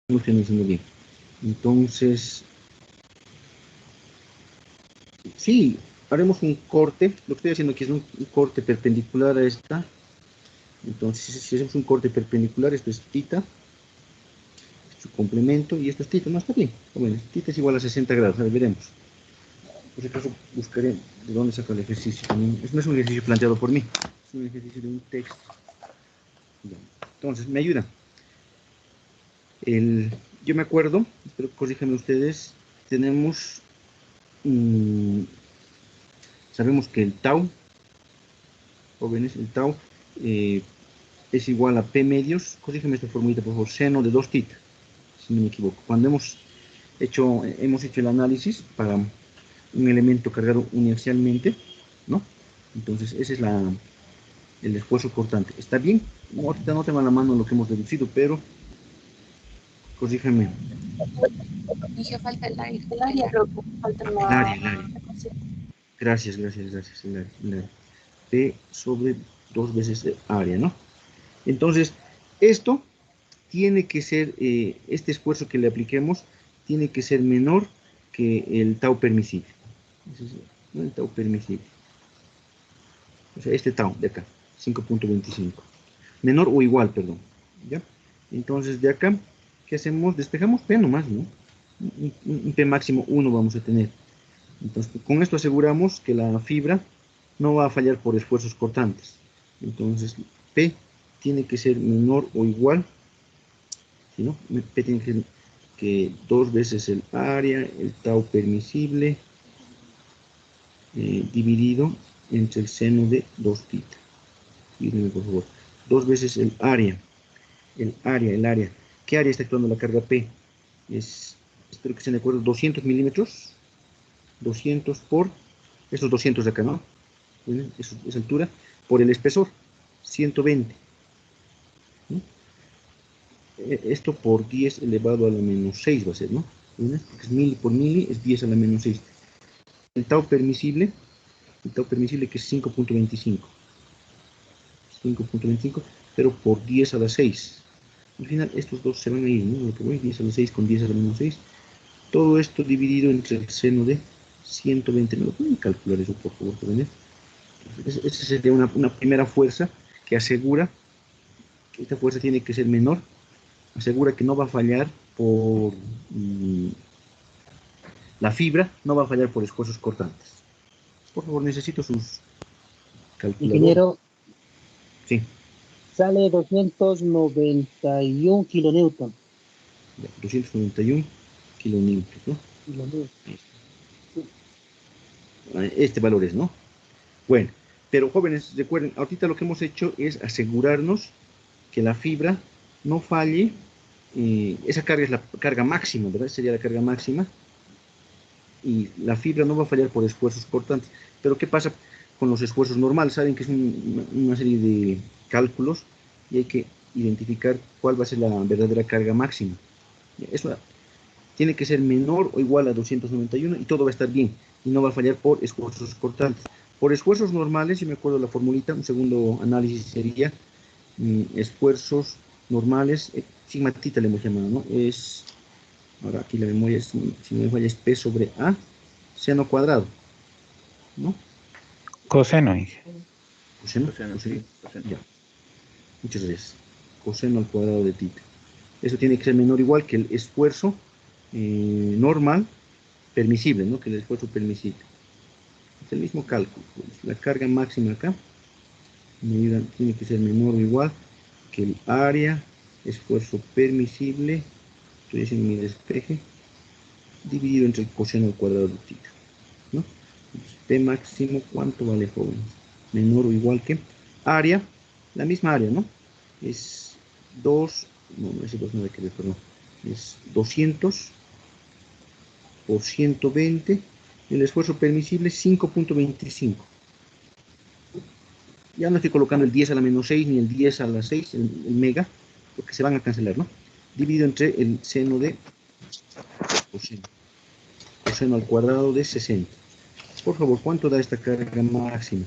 no estoy diciendo bien. Entonces, sí, haremos un corte. Lo que estoy haciendo aquí es un corte perpendicular a esta. Entonces, si hacemos un corte perpendicular, esto es tita, su complemento, y esto es tita. No, está bien. Bueno, tita es igual a 60 grados, a ver, veremos. Por si acaso buscaré de dónde saca el ejercicio también. No es un ejercicio planteado por mí, es un ejercicio de un texto. Entonces, me ayuda. Yo me acuerdo, espero que corríjanme ustedes, tenemos, sabemos que el tau, jóvenes, el tau es igual a P medios, corrígeme esta formulita por favor, seno de 2 tita, si no me equivoco. Cuando hemos hecho el análisis para un elemento cargado uniaxialmente, ¿no? Entonces, ese es el esfuerzo cortante. ¿Está bien? No, ahorita no tengo a la mano lo que hemos deducido, pero corríjame. Dije falta el aire. El área, creo que falta El área, el la área. ecuación. Gracias, gracias, gracias. El área. P sobre 2 veces el área, ¿no? Entonces, esto tiene que ser, este esfuerzo que le apliquemos, tiene que ser menor que el tau permisible. ¿No? El tau permisible. O sea, este tau de acá, 5.25. Menor o igual, perdón. ¿Ya? Entonces, de acá, ¿qué hacemos? Despejamos P nomás, ¿no? Un P máximo 1 vamos a tener. Entonces, con esto aseguramos que la fibra no va a fallar por esfuerzos cortantes. Entonces, P tiene que ser menor o igual, ¿sí, no? P tiene que ser que 2 veces el área, el tau permisible, dividido entre el seno de 2 tita. Díganme, por favor. 2 veces el área. El área. ¿Qué área está actuando la carga P? Espero que estén de acuerdo, 200 milímetros. 200 por, estos 200 de acá, ¿no? Esa altura, por el espesor, 120. ¿No? Esto por 10 elevado a la menos 6 va a ser, ¿no? Porque es mili por mili, es 10 a la menos 6. El tau permisible que es 5.25. 5.25, pero por 10 a la 6. Al final estos dos se van a ir, ¿no? Lo que voy, 10 a la 6 con 10 a la menos 6. Todo esto dividido entre el seno de 120. ¿Me lo pueden calcular eso, por favor? Esa sería una primera fuerza que asegura que esta fuerza tiene que ser menor. Asegura que no va a fallar por la fibra, no va a fallar por esfuerzos cortantes. Por favor, necesito sus calculadores. Ingeniero, Sí. sale 291 kilonewton. 291 kilonewton, ¿no? Este valor es, ¿no? Bueno, pero jóvenes, recuerden, ahorita lo que hemos hecho es asegurarnos que la fibra no falle. Esa carga es la carga máxima, ¿verdad? Sería la carga máxima. Y la fibra no va a fallar por esfuerzos cortantes. Pero ¿qué pasa con los esfuerzos normales? Saben que es una serie de cálculos y hay que identificar cuál va a ser la verdadera carga máxima. Eso tiene que ser menor o igual a 291 y todo va a estar bien y no va a fallar por esfuerzos cortantes. Por esfuerzos normales, yo me acuerdo la formulita, un segundo análisis sería esfuerzos normales, sigma tita le hemos llamado, ¿no? Es, ahora aquí la memoria, si no me falla, es P sobre A, seno cuadrado, ¿no? Coseno, Inge. Coseno, Sí, ya. Muchas gracias. Coseno al cuadrado de tita. Eso tiene que ser menor o igual que el esfuerzo normal permisible, ¿no? Que el esfuerzo permisible. Es el mismo cálculo. La carga máxima acá tiene que ser menor o igual que el área, esfuerzo permisible, estoy haciendo mi despeje, dividido entre el coseno al cuadrado de tita, ¿no? Entonces, P máximo, ¿cuánto vale, jóvenes? Menor o igual que área, la misma área, ¿no? Es 2, no, ese 2 no hay que ver, perdón. Es 200 por 120, el esfuerzo permisible 5.25. Ya no estoy colocando el 10 a la menos 6 ni el 10 a la 6, el mega, porque se van a cancelar, ¿no? Dividido entre el seno de coseno al cuadrado de 60. Por favor, ¿cuánto da esta carga máxima?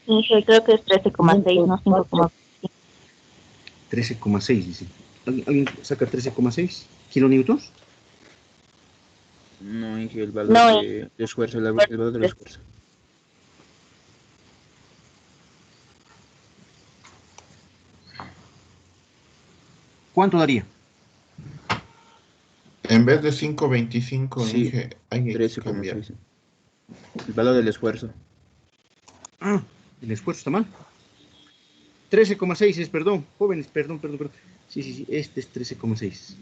Inge, creo que es 13,6, no 5,5. 13,6 dice. ¿Alguien saca 13,6 kilonewtons? No, Inge, el valor No, de esfuerzo, el valor del esfuerzo. ¿Cuánto daría? En vez de 5.25, Sí, Inge, hay que cambiar. 13,6. El valor del esfuerzo. Ah, el esfuerzo está mal. 13,6 es, perdón, jóvenes, perdón. Sí, este es 13,6.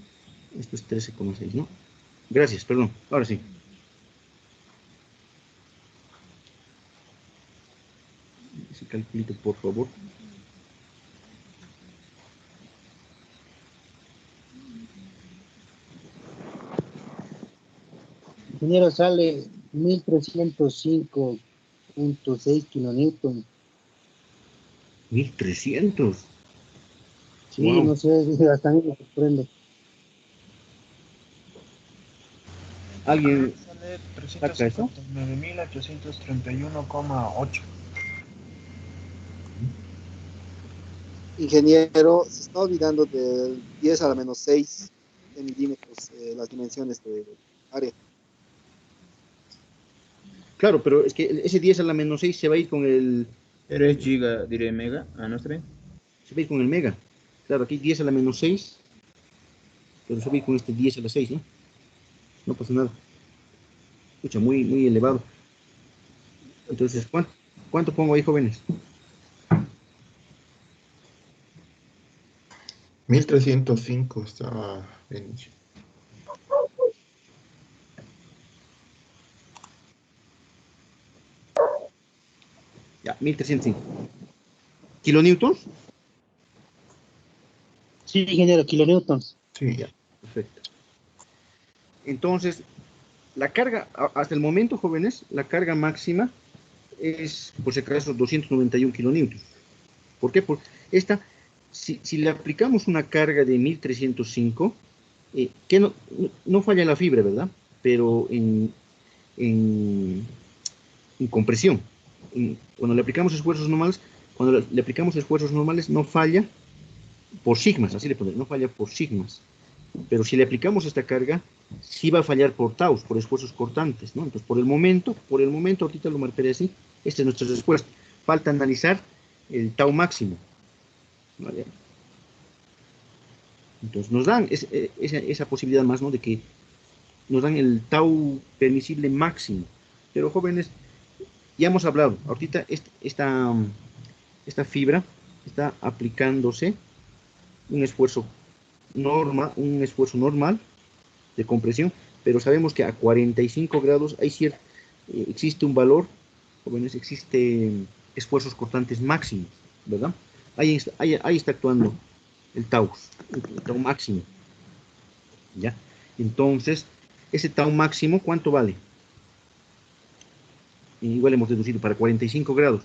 Esto es 13,6, ¿no? Gracias, perdón, ahora sí. Ese calculito, por favor. Ingeniero, sale 1305.6 kilonewton. 1300. Sí, Wow. no sé, hasta a mí me sorprende. ¿Alguien Sale saca eso? 359.831,8. Ingeniero, se está olvidando del 10 a la menos 6 de milímetros, las dimensiones de área. Claro, pero es que ese 10 a la menos 6 se va a ir con el... Pero es giga, diré mega. Ah, no está bien. Se va a ir con el mega. Claro, aquí 10 a la menos 6, pero se va a ir con este 10 a la 6, ¿no? No pasa nada. Escucha, muy elevado. Entonces, ¿cuánto pongo ahí, jóvenes? 1.305 está en... Ya, 1305. ¿Kilonewtons? Sí, ingeniero, kilonewtons. Sí. Ya, perfecto. Entonces, la carga, hasta el momento, jóvenes, la carga máxima es, por si acaso, 291 kilonewtons. ¿Por qué? Porque si le aplicamos una carga de 1305, que no falla la fibra, ¿verdad? Pero en, en compresión. Cuando le aplicamos esfuerzos normales, no falla por sigmas, así le ponemos, no falla por sigmas. Pero si le aplicamos esta carga, sí va a fallar por taus, por esfuerzos cortantes, ¿no? Entonces, por el momento, ahorita lo marcaré así, esta es nuestra respuesta. Falta analizar el tau máximo, ¿vale? Entonces, nos dan esa posibilidad más, ¿no? De que nos dan el tau permisible máximo. Pero, jóvenes, ya hemos hablado, ahorita esta fibra está aplicándose un esfuerzo normal de compresión, pero sabemos que a 45 grados existe un valor, jóvenes, existe esfuerzos cortantes máximos, ¿verdad? Ahí está actuando el tau máximo, ¿ya? Entonces, ese tau máximo, ¿cuánto vale? Igual hemos deducido para 45 grados.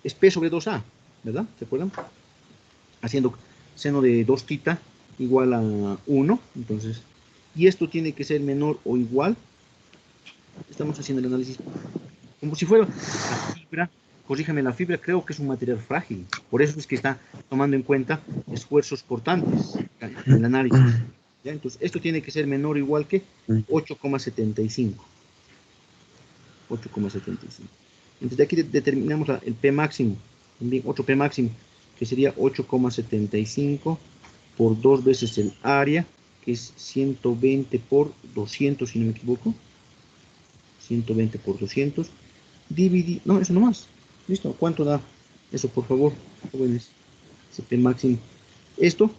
Es P sobre 2A, ¿verdad? ¿Se acuerdan? Haciendo seno de 2 θ igual a 1, entonces, y esto tiene que ser menor o igual, estamos haciendo el análisis, como si fuera la fibra, corríjame, la fibra creo que es un material frágil, por eso es que está tomando en cuenta esfuerzos cortantes en el análisis, ¿ya? Entonces, esto tiene que ser menor o igual que 8,75. 8,75. Entonces, de aquí determinamos el P máximo, también otro P máximo, que sería 8,75 por 2 veces el área, que es 120 por 200, si no me equivoco. 120 por 200. No, eso nomás. ¿Listo? ¿Cuánto da eso, por favor, jóvenes? Ese P máximo. Esto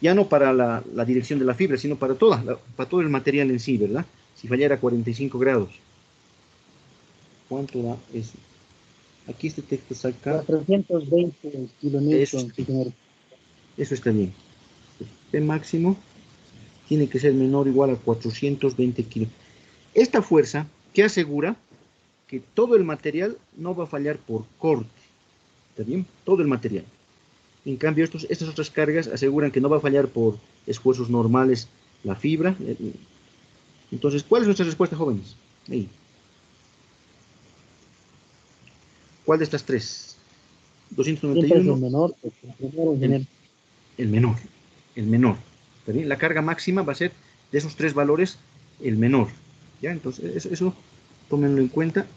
ya no para la dirección de la fibra, sino para para todo el material en sí, ¿verdad? Si fallara a 45 grados. ¿Cuánto da eso? Aquí este texto saca... 420 kilonewtons, ingeniero. Eso está bien. P máximo tiene que ser menor o igual a 420 kilos. Esta fuerza que asegura que todo el material no va a fallar por corte. ¿Está bien? Todo el material. En cambio, estas otras cargas aseguran que no va a fallar por esfuerzos normales la fibra. Entonces, ¿cuál es nuestra respuesta, jóvenes? Ahí. ¿Cuál de estas tres? Siempre es el 291, menor, pues, el primero, ingeniero. el menor. El menor. ¿Está bien? La carga máxima va a ser de esos tres valores el menor. ¿Ya? Entonces, eso tómenlo en cuenta.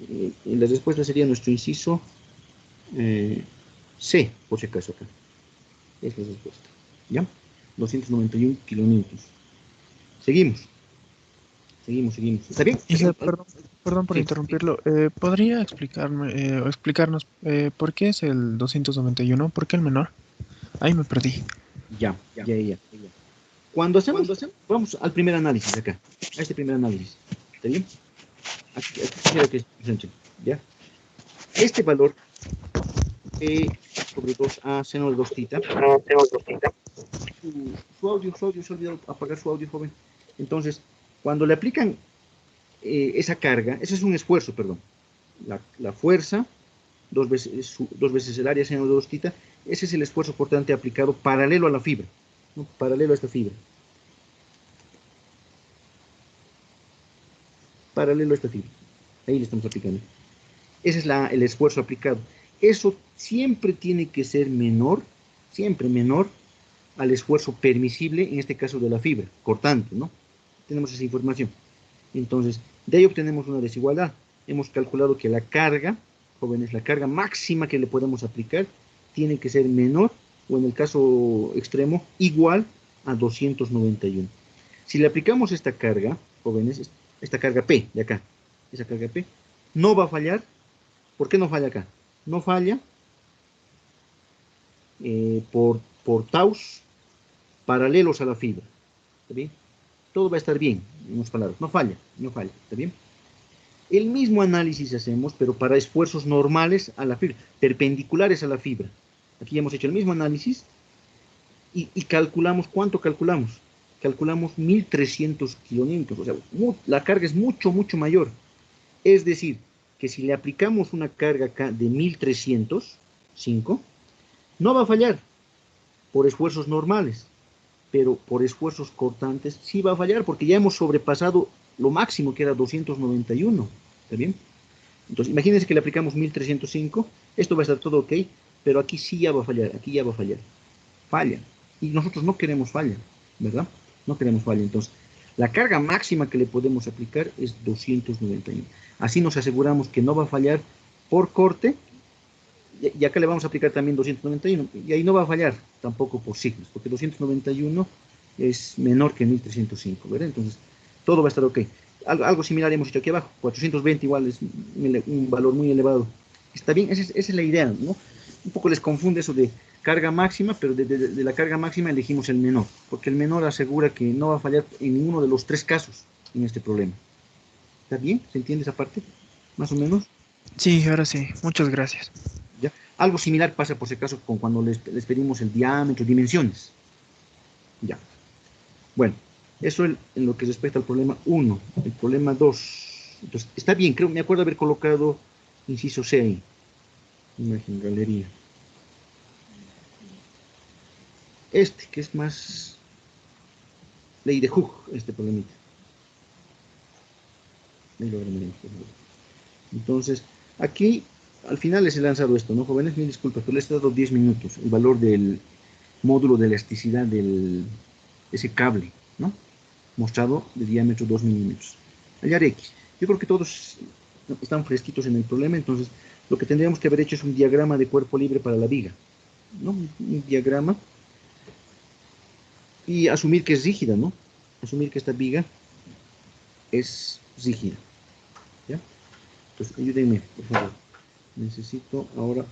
Y la respuesta sería nuestro inciso C, por si acaso acá. Es la respuesta. ¿Ya? 291 kilonewtons. Seguimos. Seguimos. ¿Está bien? Inge, perdón por Sí. interrumpirlo. ¿Podría explicarme o explicarnos por qué es el 291? ¿Por qué el menor? Ahí me perdí. Ya. Cuando hacemos, vamos al primer análisis acá. A este primer análisis. ¿Está bien? Aquí quisiera que se presenten, ¿ya? Este valor sobre 2a seno de 2 θ. Su audio, se ha olvidado apagar su audio, joven. Entonces, cuando le aplican esa carga, ese es un esfuerzo, perdón. La fuerza, dos veces el área seno de 2 θ, ese es el esfuerzo cortante aplicado paralelo a la fibra, ¿no? Paralelo a esta fibra. Paralelo a esta fibra. Ahí le estamos aplicando. Ese es el esfuerzo aplicado. Eso siempre tiene que ser menor, siempre menor al esfuerzo permisible, en este caso de la fibra, cortante, ¿no? Tenemos esa información. Entonces, de ahí obtenemos una desigualdad. Hemos calculado que la carga, jóvenes, la carga máxima que le podemos aplicar tiene que ser menor, o en el caso extremo, igual a 291. Si le aplicamos esta carga, jóvenes, esta carga P de acá, esa carga P, no va a fallar. ¿Por qué no falla acá? No falla por taus paralelos a la fibra. ¿Está bien? Todo va a estar bien, en unas palabras. No falla. ¿Está bien? El mismo análisis hacemos, pero para esfuerzos normales a la fibra, perpendiculares a la fibra. Aquí hemos hecho el mismo análisis y calculamos. ¿Cuánto calculamos? Calculamos 1300 kilonewtons. O sea, la carga es mucho mayor. Es decir, que si le aplicamos una carga acá de 1305, no va a fallar por esfuerzos normales, pero por esfuerzos cortantes sí va a fallar, porque ya hemos sobrepasado lo máximo, que era 291. ¿Está bien? Entonces, imagínense que le aplicamos 1305, esto va a estar todo ok, pero aquí sí ya va a fallar, aquí ya va a fallar. Falla. Y nosotros no queremos falla, ¿verdad? No queremos falla. Entonces, la carga máxima que le podemos aplicar es 291. Así nos aseguramos que no va a fallar por corte, y acá le vamos a aplicar también 291, y ahí no va a fallar tampoco por signos, porque 291 es menor que 1305, ¿verdad? Entonces, todo va a estar ok. Algo similar hemos hecho aquí abajo, 420 igual es un valor muy elevado. Está bien, esa es la idea, ¿no? Un poco les confunde eso de carga máxima, pero de la carga máxima elegimos el menor, porque el menor asegura que no va a fallar en ninguno de los tres casos en este problema. ¿Está bien? ¿Se entiende esa parte? ¿Más o menos? Sí, ahora sí. Muchas gracias. ¿Ya? Algo similar pasa por si acaso con cuando les pedimos el diámetro, dimensiones. Ya. Bueno, eso en lo que respecta al problema 1. El problema 2. Entonces, está bien, me acuerdo haber colocado inciso C ahí. Imagen, galería. Este, que es más ley de Hooke, este problemita. Ahí lo veremos. Entonces, aquí, al final les he lanzado esto, ¿no, jóvenes? Mil disculpas, pero les he dado 10 minutos, el valor del módulo de elasticidad de ese cable, ¿no? Mostrado de diámetro 2 milímetros. Hallar X. Yo creo que todos están fresquitos en el problema, entonces lo que tendríamos que haber hecho es un diagrama de cuerpo libre para la viga, ¿no? Un diagrama. Y asumir que es rígida, ¿no? Asumir que esta viga es rígida. ¿Ya? Entonces, ayúdenme, por favor. Necesito ahora,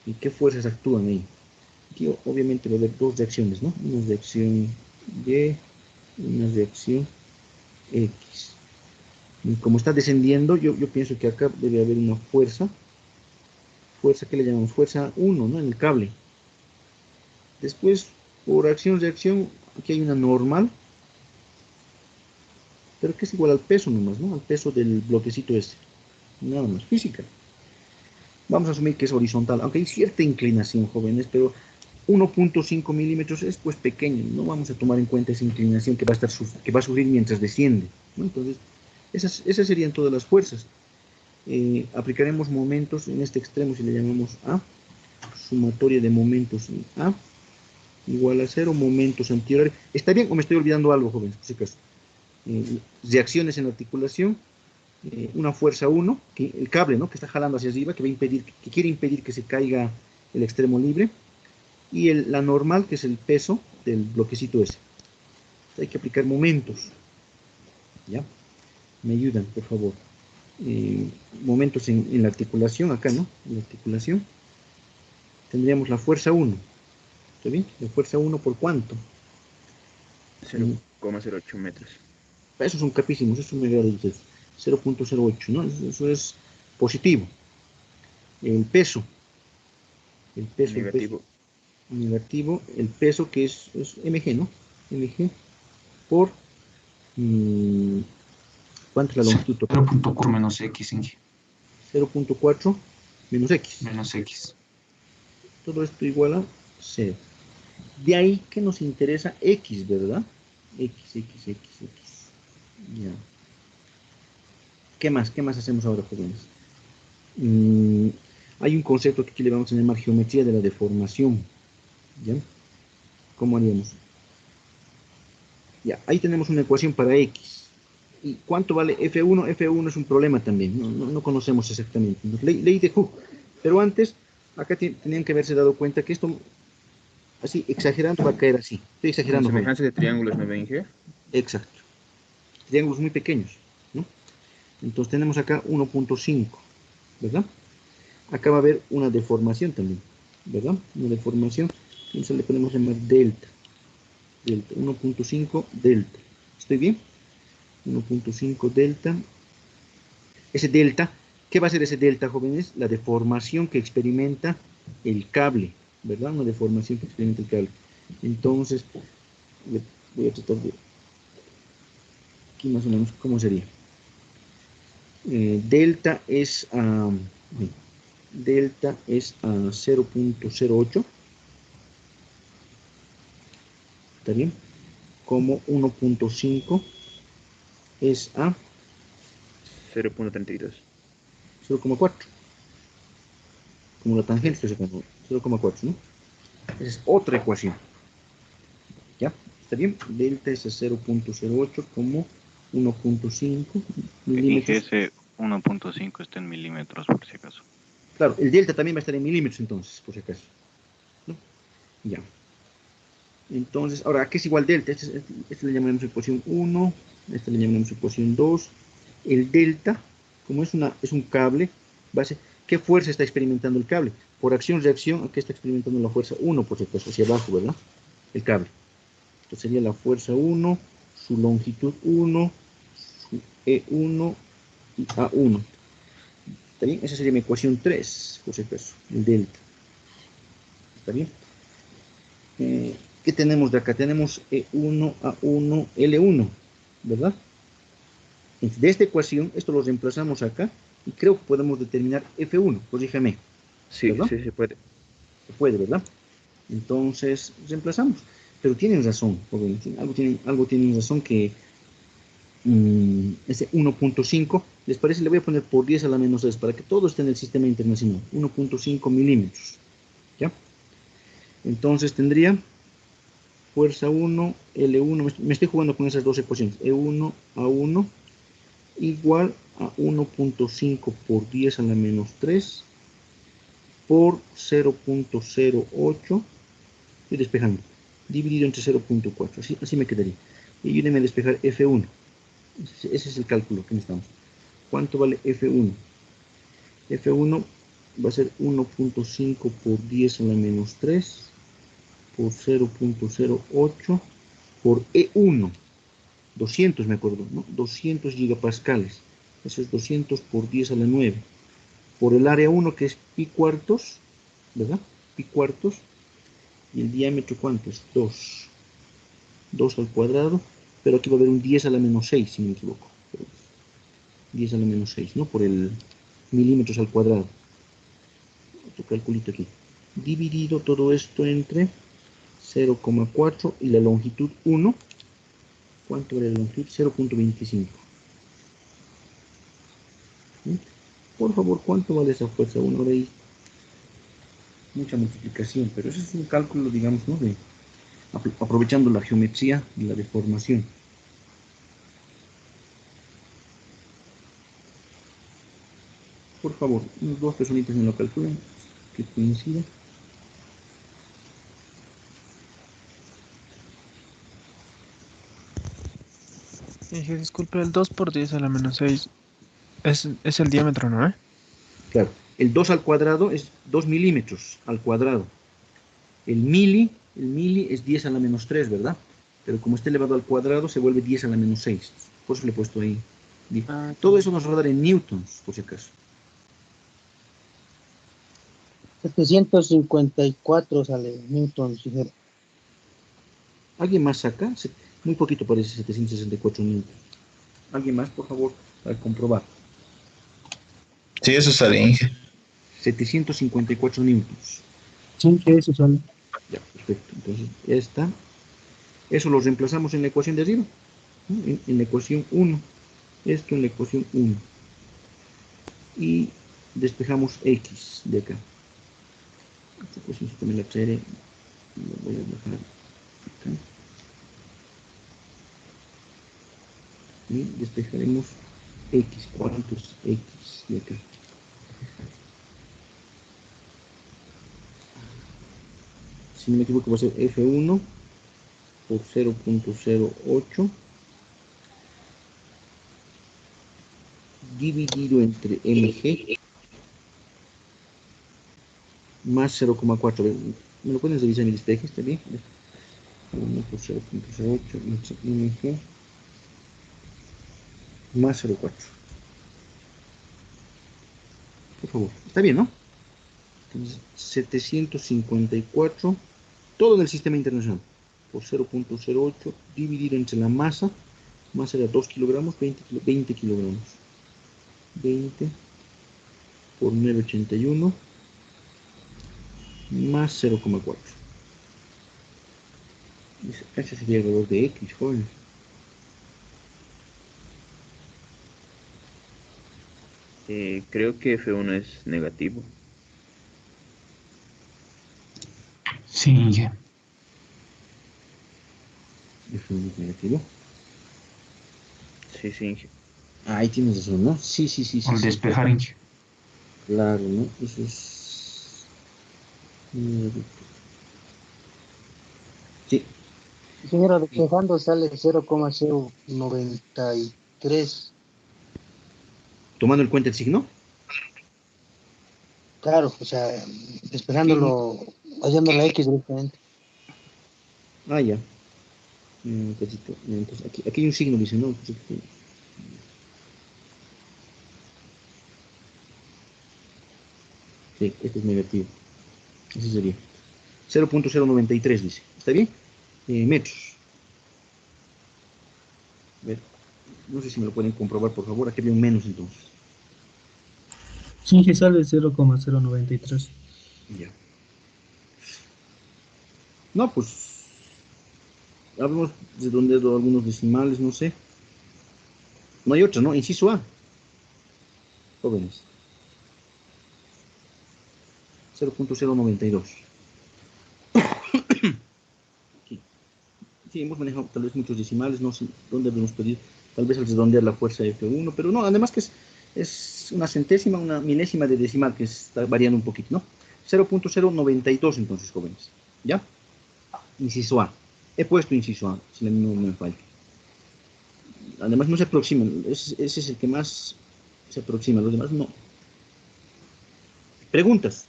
¿y qué fuerzas actúan ahí? Aquí obviamente va a haber dos reacciones, ¿no? Una reacción Y, una reacción X. Y como está descendiendo, yo pienso que acá debe haber una fuerza. Fuerza, ¿qué le llamamos? Fuerza 1, ¿no? En el cable. Después, por acción-reacción, aquí hay una normal, pero que es igual al peso nomás, ¿no? Al peso del bloquecito este. Nada más, física. Vamos a asumir que es horizontal, aunque hay cierta inclinación, jóvenes, pero 1.5 milímetros es pues pequeño. No vamos a tomar en cuenta esa inclinación que va a sufrir mientras desciende, ¿no? Entonces, esas serían todas las fuerzas. aplicaremos momentos en este extremo, si le llamamos A, sumatoria de momentos en A, igual a 0, momentos antihorario. ¿Está bien o me estoy olvidando algo, jóvenes? Por si acaso. Reacciones en la articulación, una fuerza 1, que el cable, ¿no?, que está jalando hacia arriba, que va a impedir, que quiere impedir que se caiga el extremo libre, y la normal, que es el peso del bloquecito ese. Hay que aplicar momentos. ¿Ya? Me ayudan, por favor. Momentos en la articulación, acá, ¿no? En la articulación. Tendríamos la fuerza 1. ¿Está bien? La fuerza 1 por cuánto? 0,08 metros. Esos son capísimos, eso me agrada de ustedes. 0.08, ¿no? Eso es positivo. El peso. El peso Negativo. Negativo. El peso que es mg, ¿no? Mg por... ¿cuánto es la longitud total? 0.4 menos X, Inge. 0.4 menos X. Menos X. Todo esto igual a 0. De ahí que nos interesa X, ¿verdad? X. Ya. ¿Qué más? ¿Qué más hacemos ahora, jóvenes? Hay un concepto que aquí le vamos a llamar geometría de la deformación. ¿Ya? ¿Cómo haríamos? Ya, ahí tenemos una ecuación para X. ¿Y cuánto vale F1? F1 es un problema también, no conocemos exactamente. Ley de Hooke. Pero antes, acá tenían que haberse dado cuenta que esto, así, exagerando, va a caer así. Estoy exagerando. Semejanza de triángulos, ¿no ven, Inge? Exacto. Triángulos muy pequeños, ¿no? Entonces tenemos acá 1.5, ¿verdad? Acá va a haber una deformación también, ¿verdad? Una deformación, entonces le podemos llamar delta. Delta, 1.5 delta. ¿Estoy bien? 1.5 delta. Ese delta, ¿qué va a ser ese delta, jóvenes? La deformación que experimenta el cable, ¿verdad? Una deformación que experimenta el cable. Entonces, voy a tratar de... aquí más o menos, ¿cómo sería? Delta es a 0.08. ¿Está bien? Como 1.5 es a 0.32. 0,4. Como la tangente estoy sacando. 0,4, ¿no? Esa es otra ecuación. ¿Ya? ¿Está bien? Delta es a 0.08 como 1.5 milímetros. Ese 1.5 está en milímetros, por si acaso. Claro, el delta también va a estar en milímetros entonces, por si acaso. ¿No? Ya. Entonces, ahora, ¿a qué es igual delta? Este le llamaremos ecuación 1, este le llamaremos ecuación 2. El delta, como es un cable, va a ser, ¿qué fuerza está experimentando el cable? Por acción-reacción, aquí está experimentando la fuerza 1, por si acaso, hacia abajo, ¿verdad? El cable. Esto sería la fuerza 1, su longitud 1, su E1 y A1. ¿Está bien? Esa sería mi ecuación 3, por si acaso, el delta. ¿Está bien? ¿Qué tenemos de acá? Tenemos E1, A1, L1, ¿verdad? Entonces, de esta ecuación, esto lo reemplazamos acá, y creo que podemos determinar F1, corríjame. Sí, ¿verdad? sí, se puede. Se puede, ¿verdad? Entonces, reemplazamos. Pero tienen razón, jóvenes, algo tienen razón que ese 1.5, ¿les parece? Le voy a poner por 10 a la menos 3 para que todo esté en el sistema internacional. 1.5 milímetros. ¿Ya? Entonces tendría fuerza 1, L1, me estoy jugando con esas dos ecuaciones. E1 a 1 igual a 1.5 por 10 a la menos 3 por 0.08. Estoy despejando. Dividido entre 0.4. Así me quedaría. Y ayúdenme a despejar F1. Ese es el cálculo que necesitamos. ¿Cuánto vale F1? F1 va a ser 1.5 por 10 a la menos 3 por 0.08 por E1. 200 me acuerdo, ¿no? 200 gigapascales. Eso es 200 por 10 a la 9. Por el área 1 que es pi cuartos, ¿verdad? Pi cuartos. Y el diámetro, ¿cuánto es? 2. 2 al cuadrado. Pero aquí va a haber un 10 a la menos 6, si no me equivoco. 10 a la menos 6, ¿no? Por el milímetros al cuadrado. Otro calculito aquí. Dividido todo esto entre 0,4 y la longitud 1. ¿Cuánto era la longitud? 0.25. Por favor, ¿cuánto vale esa fuerza 1? Ahora hay mucha multiplicación, pero eso es un cálculo, digamos, ¿no? Aprovechando la geometría y la deformación. Por favor, unos dos personitas me lo calculan, que coincida. Inge, disculpe, el 2 por 10 a la menos 6 es el diámetro, ¿no? Claro, el 2 al cuadrado es 2 milímetros al cuadrado. El mili es 10 a la menos 3, ¿verdad? Pero como está elevado al cuadrado, se vuelve 10 a la menos 6. Por eso le he puesto ahí. Todo eso nos va a dar en newtons, por si acaso. 754 sale newtons. ¿Alguien más saca? Muy poquito parece 764 newtons. ¿Alguien más, por favor, para comprobar? Sí, eso sale, Inge. 754 newtons. Sí, que eso sale. Ya, perfecto. Entonces, eso lo reemplazamos en la ecuación de arriba, ¿no? En la ecuación 1. Esto en la ecuación 1. Y despejamos x de acá. Esta ecuación también la traeré. La voy a dejar acá. Y despejaremos x. ¿Cuánto es x de acá? Si no me equivoco va a ser F1 por 0.08 dividido entre mg más 0.4. ¿Me lo pueden revisar en mi despeje? ¿Está bien? 1 por 0.08 mg más 0.4. Por favor. Está bien, ¿no? Entonces, 754, todo en el sistema internacional, por 0.08 dividido entre la masa era 2 kilogramos, 20 kilogramos. 20 por 981 más 0.4. Ese sería el valor de X, jóvenes. Creo que F1 es negativo. Sí, Inge. F1 es negativo. Sí, Inge. Ahí tienes razón, ¿no? Sí. Al despejar, Inge. Claro, ¿no? Eso es... Sí. Señora, despejando sale 0,093. Tomando en cuenta el signo. Claro, o sea, despejándolo, hallando la X directamente. Ah, ya. Un cachito. Entonces, aquí hay un signo, dice, ¿no? Sí, este es negativo. Ese sería. 0.093 dice. ¿Está bien? Metros. A ver, no sé si me lo pueden comprobar, por favor. Aquí había un menos entonces. Sí, que sale 0,093. Ya. No, pues. Hablamos de dónde algunos decimales, no sé. No hay otra, ¿no? Inciso A. Jóvenes. 0.092. Sí, hemos manejado tal vez muchos decimales, no sé dónde debemos pedir, tal vez al redondear la fuerza de F1, pero no, además que es una centésima, una milésima de decimal que está variando un poquito, ¿no? 0.092 entonces, jóvenes, ¿ya? Inciso A. He puesto inciso A, si no me falla. Además no se aproximan, ese es el que más se aproxima, los demás no. Preguntas.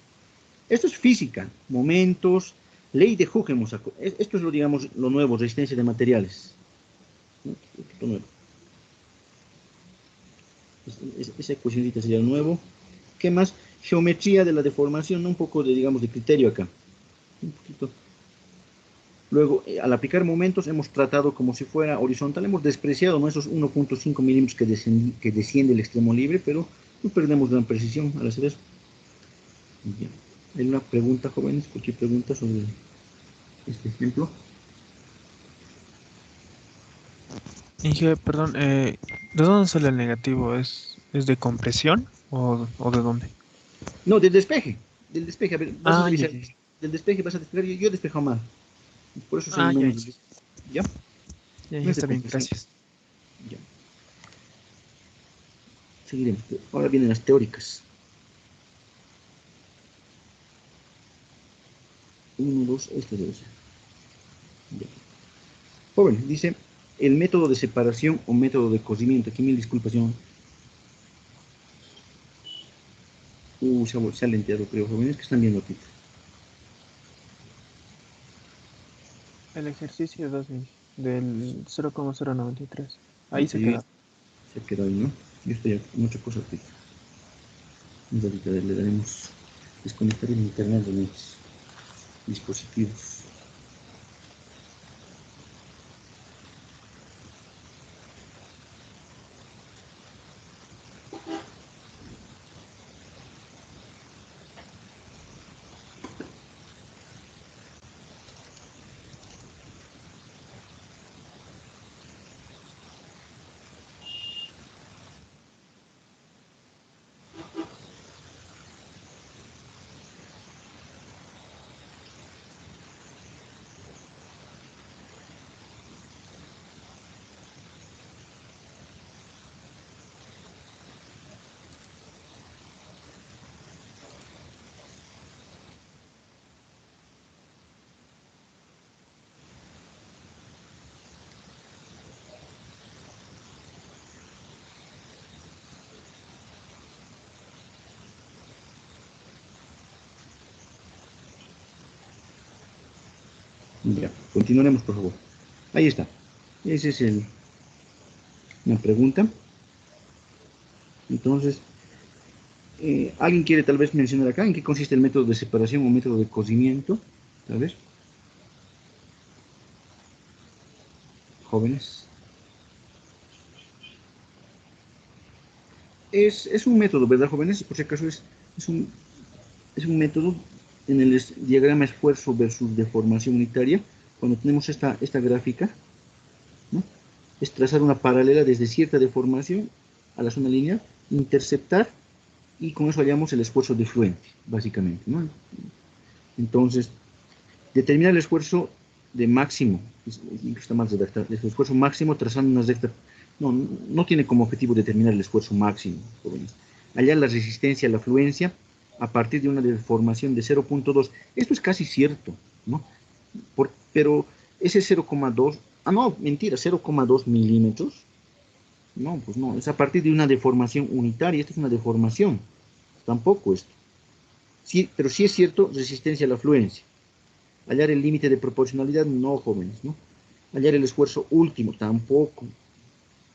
Esto es física, momentos, ley de Hooke. Esto es lo, digamos, lo nuevo, resistencia de materiales. Lo nuevo. Esa ecuacióncita sería lo nuevo. ¿Qué más? Geometría de la deformación, un poco de, digamos, de criterio acá. Un poquito. Luego, al aplicar momentos, hemos tratado como si fuera horizontal, hemos despreciado, ¿no?, esos 1.5 milímetros que desciende el extremo libre, pero no perdemos gran precisión al hacer eso. Bien. ¿Hay una pregunta, jóvenes? ¿Cualquier pregunta sobre este ejemplo? Inge, perdón, ¿de dónde sale el negativo? ¿Es de compresión? ¿O de dónde? No, del despeje. Del despeje, a ver, vas a Ah, ya, revisar. Del despeje vas a despejar, yo he despejado mal. Por eso son ya, menos. ¿Ya? ya, No ya es de está bien, confusión. gracias. Ya. Seguiremos. Ahora vienen las teóricas. 1, 2, este debe ser. Ya. Joven, dice el método de separación o método de cocimiento. Aquí mil disculpas, yo. Se ha lenteado, creo, jóvenes, que están viendo aquí. El ejercicio 2000 del 0,093. Ahí se Sí, queda. se queda ahí, ¿no? Yo estoy aquí, mucha cosa aquí. Y ahorita le daremos desconectar el internet de mis dispositivos. Ya, continuaremos, por favor. Ahí está. Esa es una pregunta. Entonces, ¿alguien quiere tal vez mencionar acá en qué consiste el método de separación o método de cocimiento? Tal vez. Jóvenes. Es un método, ¿verdad, jóvenes? Por si acaso es un método en el diagrama esfuerzo versus deformación unitaria. Cuando tenemos esta gráfica, ¿no? Es trazar una paralela desde cierta deformación a la zona lineal, interceptar, y con eso hallamos el esfuerzo de fluente, básicamente, ¿no? Entonces, determinar el esfuerzo de máximo, incluso está más redactado, el esfuerzo máximo trazando una recta, no tiene como objetivo determinar el esfuerzo máximo, jóvenes. Hallar la resistencia a la fluencia a partir de una deformación de 0.2, esto es casi cierto, ¿no? Pero ese 0,2, no, mentira, 0,2 milímetros, no, pues no, es a partir de una deformación unitaria, esta es una deformación, tampoco esto. Sí, pero sí es cierto, resistencia a la fluencia. Hallar el límite de proporcionalidad, no, jóvenes, ¿no? Hallar el esfuerzo último, tampoco.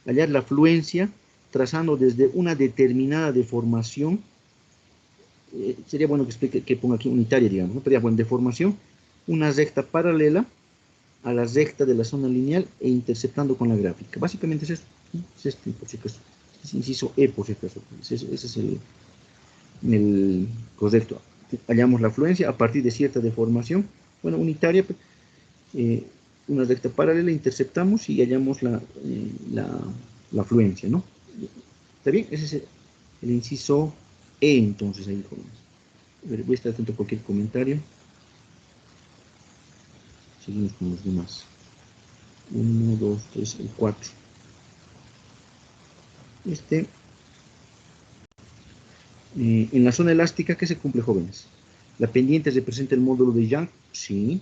Hallar la fluencia, trazando desde una determinada deformación, sería bueno que explique, que ponga aquí unitaria, digamos, ¿no? Pero ya, bueno, deformación, una recta paralela a la recta de la zona lineal e interceptando con la gráfica. Básicamente es esto, ¿no? Es este, por si acaso. Es inciso E, por si acaso. Ese es el correcto. Hallamos la fluencia a partir de cierta deformación, bueno, unitaria, una recta paralela, interceptamos y hallamos la fluencia, ¿no? ¿Está bien? Ese es el inciso E, entonces, ahí, jóvenes. A ver, voy a estar atento a cualquier comentario. Seguimos con los demás. 1, 2, 3, el 4. En la zona elástica, ¿qué se cumple, jóvenes? La pendiente representa el módulo de Young, sí.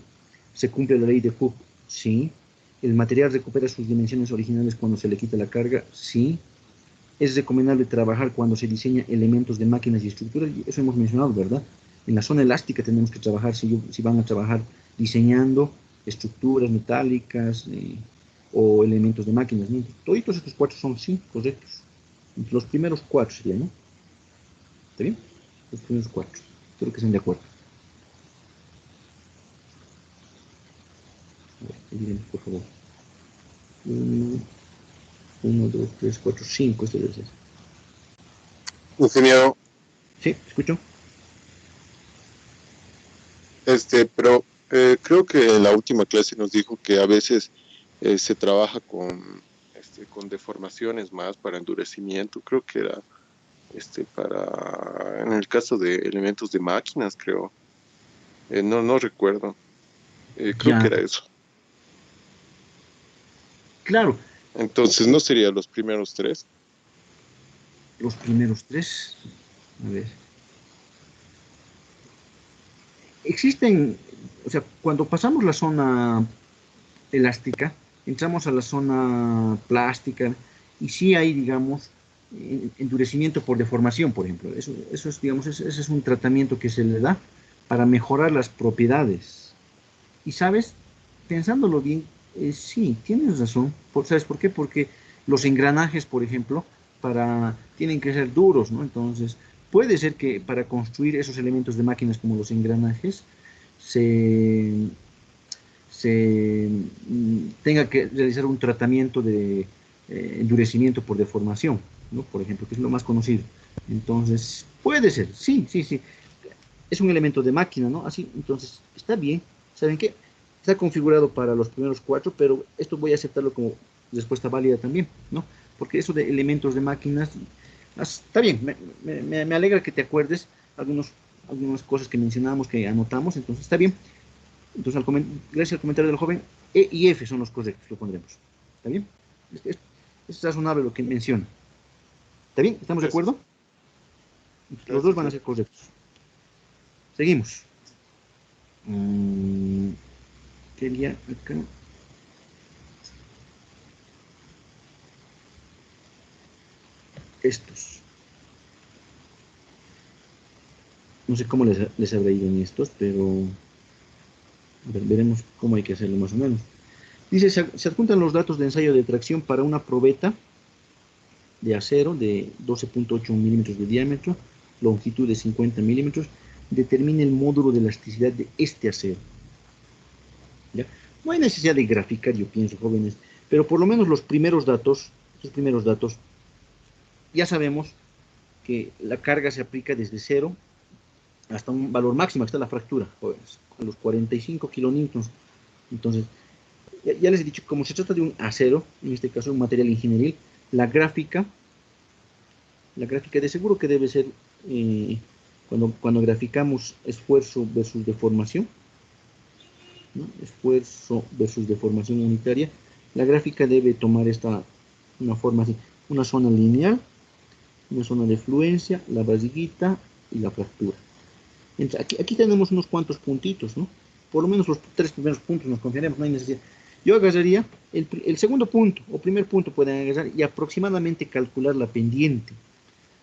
Se cumple la ley de Hooke, sí. El material recupera sus dimensiones originales cuando se le quita la carga, sí. Es recomendable trabajar cuando se diseña elementos de máquinas y estructuras, eso hemos mencionado, ¿verdad? En la zona elástica tenemos que trabajar, si van a trabajar diseñando estructuras metálicas o elementos de máquinas, ¿no? Todos estos 4 son sí, correctos. Los primeros 4 serían, ¿no? ¿Está bien? Los primeros 4. Espero que estén de acuerdo. A ver, ayúdenme, por favor. 1, 2, 3, 4, 5. Esto debe ser. Ingeniero. Sí, escucho. Pero creo que en la última clase nos dijo que a veces se trabaja con deformaciones más para endurecimiento. Creo que era en el caso de elementos de máquinas, creo. No recuerdo. Creo Ya. que era eso. Claro, Entonces, ¿no serían los primeros tres? los primeros tres. A ver. Existen, o sea, cuando pasamos la zona elástica, entramos a la zona plástica y sí hay, digamos, endurecimiento por deformación, por ejemplo. Eso es, digamos, ese es un tratamiento que se le da para mejorar las propiedades. Y sabes, pensándolo bien, sí, tienes razón. ¿Sabes por qué? Porque los engranajes, por ejemplo, tienen que ser duros, ¿no? Entonces, puede ser que para construir esos elementos de máquinas como los engranajes, tenga que realizar un tratamiento de endurecimiento por deformación, ¿no? Por ejemplo, que es lo más conocido. Entonces, puede ser, sí, sí, sí. Es un elemento de máquina, ¿no? Así, entonces, está bien. ¿Saben qué? Está configurado para los primeros 4, pero esto voy a aceptarlo como respuesta válida también, ¿no? Porque eso de elementos de máquinas, está bien, me alegra que te acuerdes algunas cosas que mencionamos, que anotamos, entonces está bien. Entonces, gracias al comentario del joven, E y F son los correctos, lo pondremos. ¿Está bien? Es razonable lo que menciona. ¿Está bien? ¿Estamos de acuerdo? Los dos van a ser correctos. Seguimos. Quería acá. Estos. No sé cómo les habrá ido en estos, pero a ver, veremos cómo hay que hacerlo más o menos. Dice, se adjuntan los datos de ensayo de tracción para una probeta de acero de 12.8 milímetros de diámetro, longitud de 50 milímetros, determine el módulo de elasticidad de este acero. ¿Ya? No hay necesidad de graficar, yo pienso, jóvenes, pero por lo menos los primeros datos, ya sabemos que la carga se aplica desde 0 hasta un valor máximo, que está la fractura, jóvenes, a los 45 kilonewtons. Entonces, ya les he dicho, como se trata de un acero, en este caso un material ingenieril, la gráfica de seguro que debe ser, cuando graficamos esfuerzo versus deformación, ¿no? Esfuerzo versus deformación unitaria, la gráfica debe tomar una forma así, una zona lineal, una zona de fluencia, la basiguita y la fractura. Entonces, aquí tenemos unos cuantos puntitos, ¿no? Por lo menos los 3 primeros puntos nos confiaremos, no hay necesidad. Yo agarraría el segundo punto, o primer punto pueden agarrar y aproximadamente calcular la pendiente.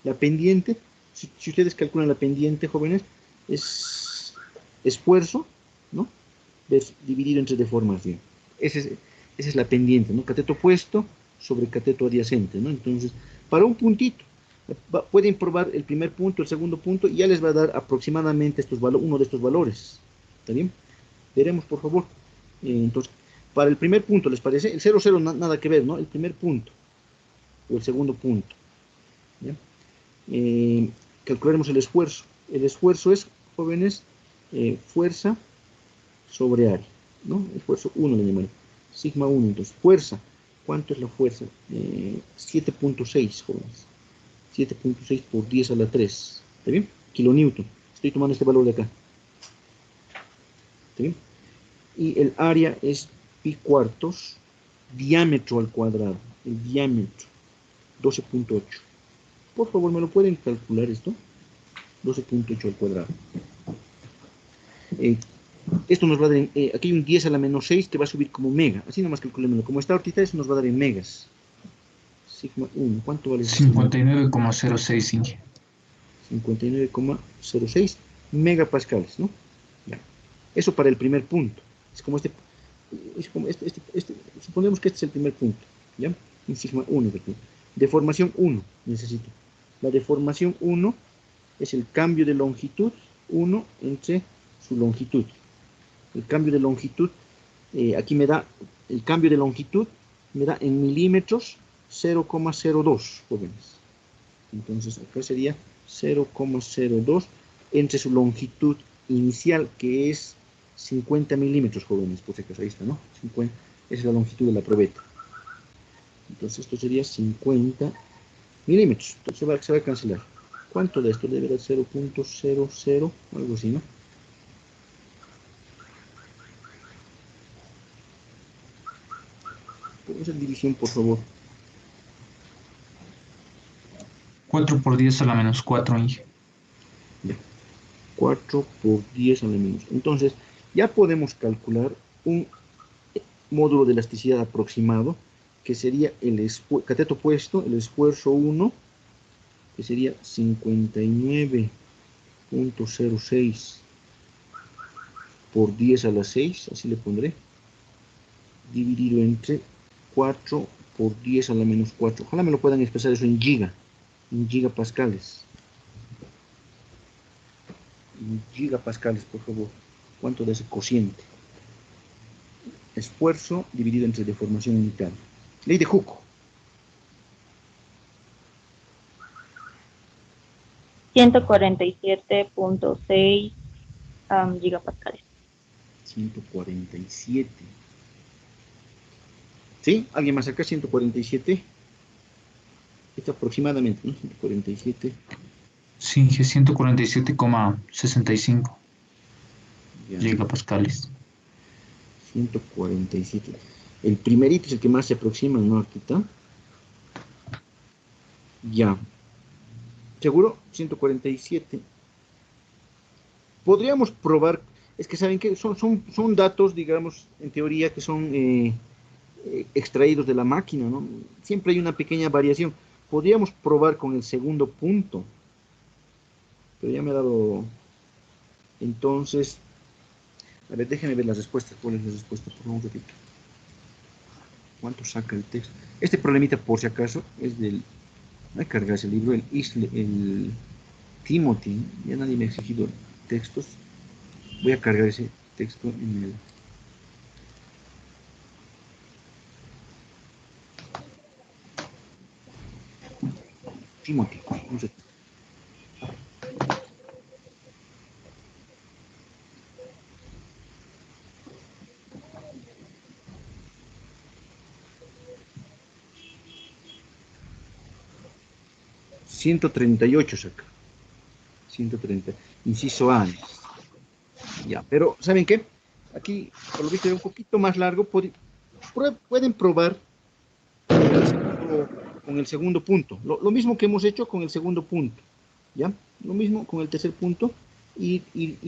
La pendiente, si ustedes calculan la pendiente, jóvenes, es esfuerzo, ¿no? Dividido entre deformación. Esa es la pendiente, ¿no? Cateto opuesto sobre cateto adyacente, ¿no? Entonces, para un puntito, pueden probar el primer punto, el segundo punto, y ya les va a dar aproximadamente uno de estos valores. ¿Está bien? Veremos, por favor. Entonces, para el primer punto, ¿les parece? El 0, 0, nada que ver, ¿no? El primer punto, o el segundo punto. ¿Ya? Calcularemos el esfuerzo. El esfuerzo es, jóvenes, fuerza sobre área, ¿no? Esfuerzo 1 le llamaré. Sigma 1, entonces, fuerza. ¿Cuánto es la fuerza? 7.6, jóvenes. 7.6 por 10 a la 3. ¿Está bien? Kilonewton. Estoy tomando este valor de acá. ¿Está bien? Y el área es pi cuartos, diámetro al cuadrado. El diámetro, 12.8. Por favor, ¿me lo pueden calcular esto? 12.8 al cuadrado. Esto nos va a dar, aquí hay un 10 a la menos 6 que va a subir como mega. Así nomás calculémoslo. Como está ahorita, eso nos va a dar en megas. Sigma 1, ¿cuánto vale? 59,06 Inge. 59,06 megapascales, ¿no? Ya. Eso para el primer punto. Es como suponemos que este es el primer punto, ¿ya? Un sigma 1 de punto. Deformación 1 necesito. La deformación 1 es el cambio de longitud 1 entre su longitud. El cambio de longitud, aquí me da, el cambio de longitud me da en milímetros 0,02, jóvenes. Entonces acá sería 0,02 entre su longitud inicial, que es 50 milímetros, jóvenes, por si acaso, ahí está, ¿no? 50, esa es la longitud de la probeta. Entonces esto sería 50 milímetros. Entonces se va a cancelar. ¿Cuánto de esto? Debe ser 0.00, algo así, ¿no? ¿Puedo hacer división, por favor? 4 por 10 a la menos 4, Inge. Ya. 4 por 10 a la menos. Entonces, ya podemos calcular un módulo de elasticidad aproximado, que sería el cateto opuesto, el esfuerzo 1, que sería 59.06 por 10 a la 6, así le pondré, dividido entre 4 por 10 a la menos 4. Ojalá me lo puedan expresar eso en gigapascales. En gigapascales, por favor. ¿Cuánto de ese cociente? Esfuerzo dividido entre deformación unitaria. Ley de Hooke. 147.6 gigapascales. 147. ¿Sí? ¿Alguien más acá? 147. Esto aproximadamente, ¿no? 147. Sí, Inge, 147,65 Ya. gigapascales. 147. El primerito es el que más se aproxima, ¿no? Aquí está. Ya. ¿Seguro? 147. Podríamos probar, es que saben que son datos, digamos, en teoría que son extraídos de la máquina, ¿no? Siempre hay una pequeña variación. Podríamos probar con el segundo punto. Pero ya me ha dado... Entonces... A ver, déjenme ver las respuestas. ¿Cuál es la respuesta? Por favor, un ratito. ¿Cuánto saca el texto? Este problemita, por si acaso, es del... Hay que cargarse el libro, el Timothy. Ya nadie me ha exigido textos. Voy a cargar ese texto en el... Timothy. No sé. ...138 saca. 130. Inciso A. Ya, pero ¿saben qué? Aquí, por lo visto, es un poquito más largo. Pueden probar con el segundo punto. Lo mismo que hemos hecho con el segundo punto. ¿Ya? Lo mismo con el tercer punto. Y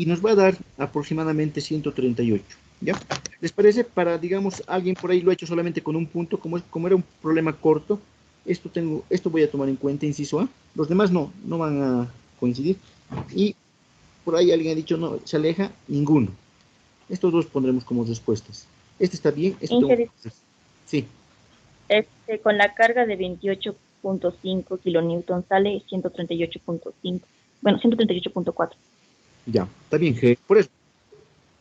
nos va a dar aproximadamente 138. ¿Ya? ¿Les parece? Para, digamos, alguien por ahí lo ha hecho solamente con un punto. Como era un problema corto, esto voy a tomar en cuenta, inciso A. Los demás no van a coincidir. Y por ahí alguien ha dicho, no, se aleja, ninguno. Estos dos pondremos como respuestas. Este está bien, sí. Con la carga de 28.5 kilonewton sale 138.5. Bueno, 138.4. Ya, está bien. Por eso.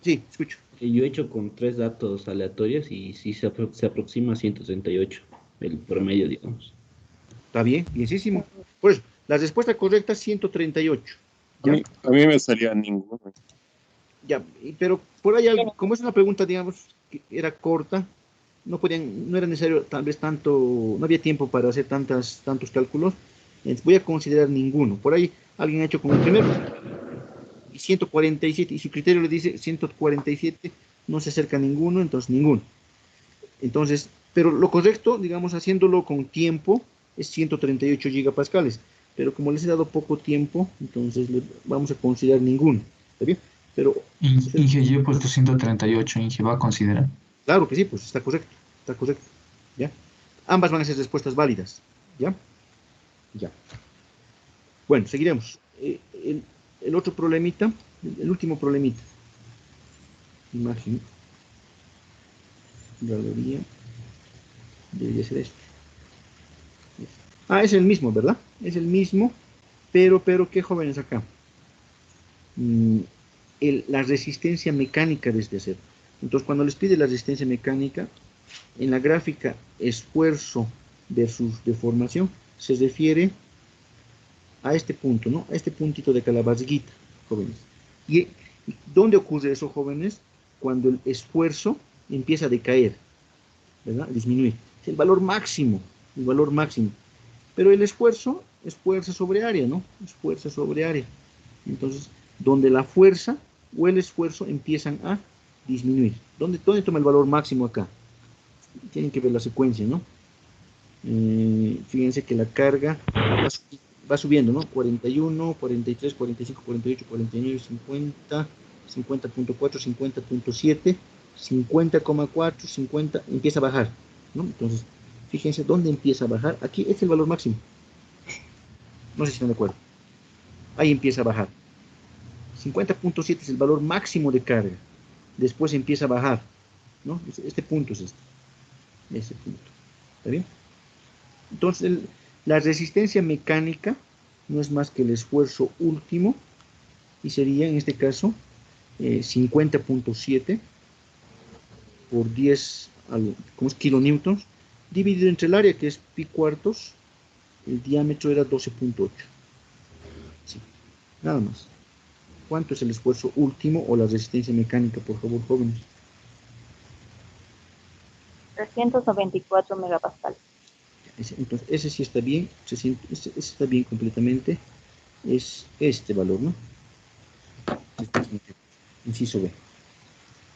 Sí, escucho. Yo he hecho con 3 datos aleatorios y sí se aproxima a 138, el promedio, digamos. Está bien, bienísimo. Por eso, la respuesta correcta es 138. ¿Ya? A mí me salía ninguno. Ya, pero por ahí, como es una pregunta, digamos, que era corta, no era necesario, tal vez no había tiempo para hacer tantos cálculos, voy a considerar ninguno. Por ahí alguien ha hecho con el primero, y 147, y su criterio le dice 147, no se acerca a ninguno, entonces ninguno. Entonces, pero lo correcto, digamos, haciéndolo con tiempo, es 138 gigapascales. Pero como les he dado poco tiempo, entonces vamos a considerar ninguno. ¿Está bien? Pero... Inge, yo he puesto 138, Inge, ¿va a considerar? Claro que sí, pues está correcto. Está correcto. ¿Ya? Ambas van a ser respuestas válidas. ¿Ya? Ya. Bueno, seguiremos. El otro problemita, el último problemita. Imagen. Galería. Debería ser esto. Es el mismo, ¿verdad? Es el mismo, pero ¿qué jóvenes acá? La resistencia mecánica de este acero. Entonces, cuando les pide la resistencia mecánica, en la gráfica esfuerzo versus deformación, se refiere a este punto, ¿no? A este puntito de Calabarzguita, jóvenes. ¿Y dónde ocurre eso, jóvenes? Cuando el esfuerzo empieza a decaer, ¿verdad? Disminuir. Es el valor máximo, Pero el esfuerzo es fuerza sobre área, ¿no? Es fuerza sobre área. Entonces, donde la fuerza o el esfuerzo empiezan a disminuir. ¿Dónde toma el valor máximo acá? Tienen que ver la secuencia, ¿no? Fíjense que la carga va subiendo, ¿no? 41, 43, 45, 48, 49, 50, 50.4, 50.7, 50,4, 50, empieza a bajar, ¿no? Entonces, fíjense dónde empieza a bajar. Aquí es el valor máximo. No sé si están de acuerdo. Ahí empieza a bajar. 50.7 es el valor máximo de carga. Después empieza a bajar, ¿no? Este punto es este. Ese punto. ¿Está bien? Entonces, la resistencia mecánica no es más que el esfuerzo último y sería, en este caso, 50.7 por 10 como es kilonewtons, dividido entre el área, que es pi cuartos, el diámetro era 12.8. Sí, nada más. ¿Cuánto es el esfuerzo último o la resistencia mecánica, por favor, jóvenes? 394 megapascales. Entonces, ese sí está bien, ese está bien completamente. Es este valor, ¿no? Inciso B.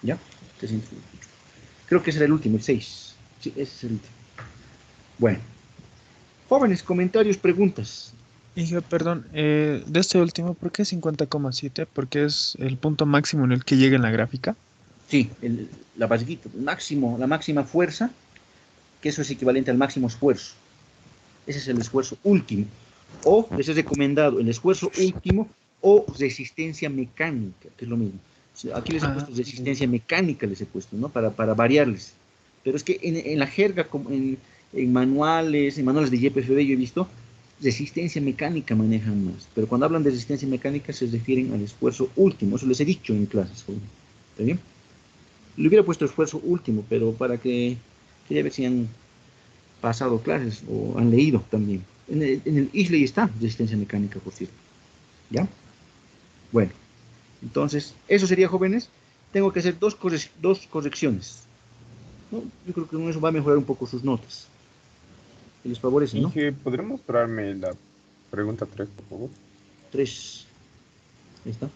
¿Ya? 328. Creo que ese era el último, el 6. Sí, ese es el último. Bueno. Jóvenes, comentarios, preguntas. Inge, perdón, de este último, ¿por qué 50,7? Porque es el punto máximo en el que llega en la gráfica. Sí, la basiquita, la máxima fuerza, que eso es equivalente al máximo esfuerzo. Ese es el esfuerzo último. O, les he recomendado, el esfuerzo último o resistencia mecánica, que es lo mismo. Aquí les he puesto resistencia mecánica, les he puesto, ¿no? Para variarles. Pero es que en la jerga, en manuales de YPFB yo he visto, resistencia mecánica manejan más. Pero cuando hablan de resistencia mecánica se refieren al esfuerzo último. Eso les he dicho en clases. ¿Está bien? Le hubiera puesto esfuerzo último, pero para que quería ver si han pasado clases o han leído también. En el ISLEY está resistencia mecánica, por cierto. ¿Ya? Bueno, entonces, eso sería, jóvenes. Tengo que hacer dos correcciones, ¿no? Yo creo que con eso va a mejorar un poco sus notas. Que les favorece, ¿no? Inge, ¿podría mostrarme la pregunta 3, por favor? 3. Ahí está.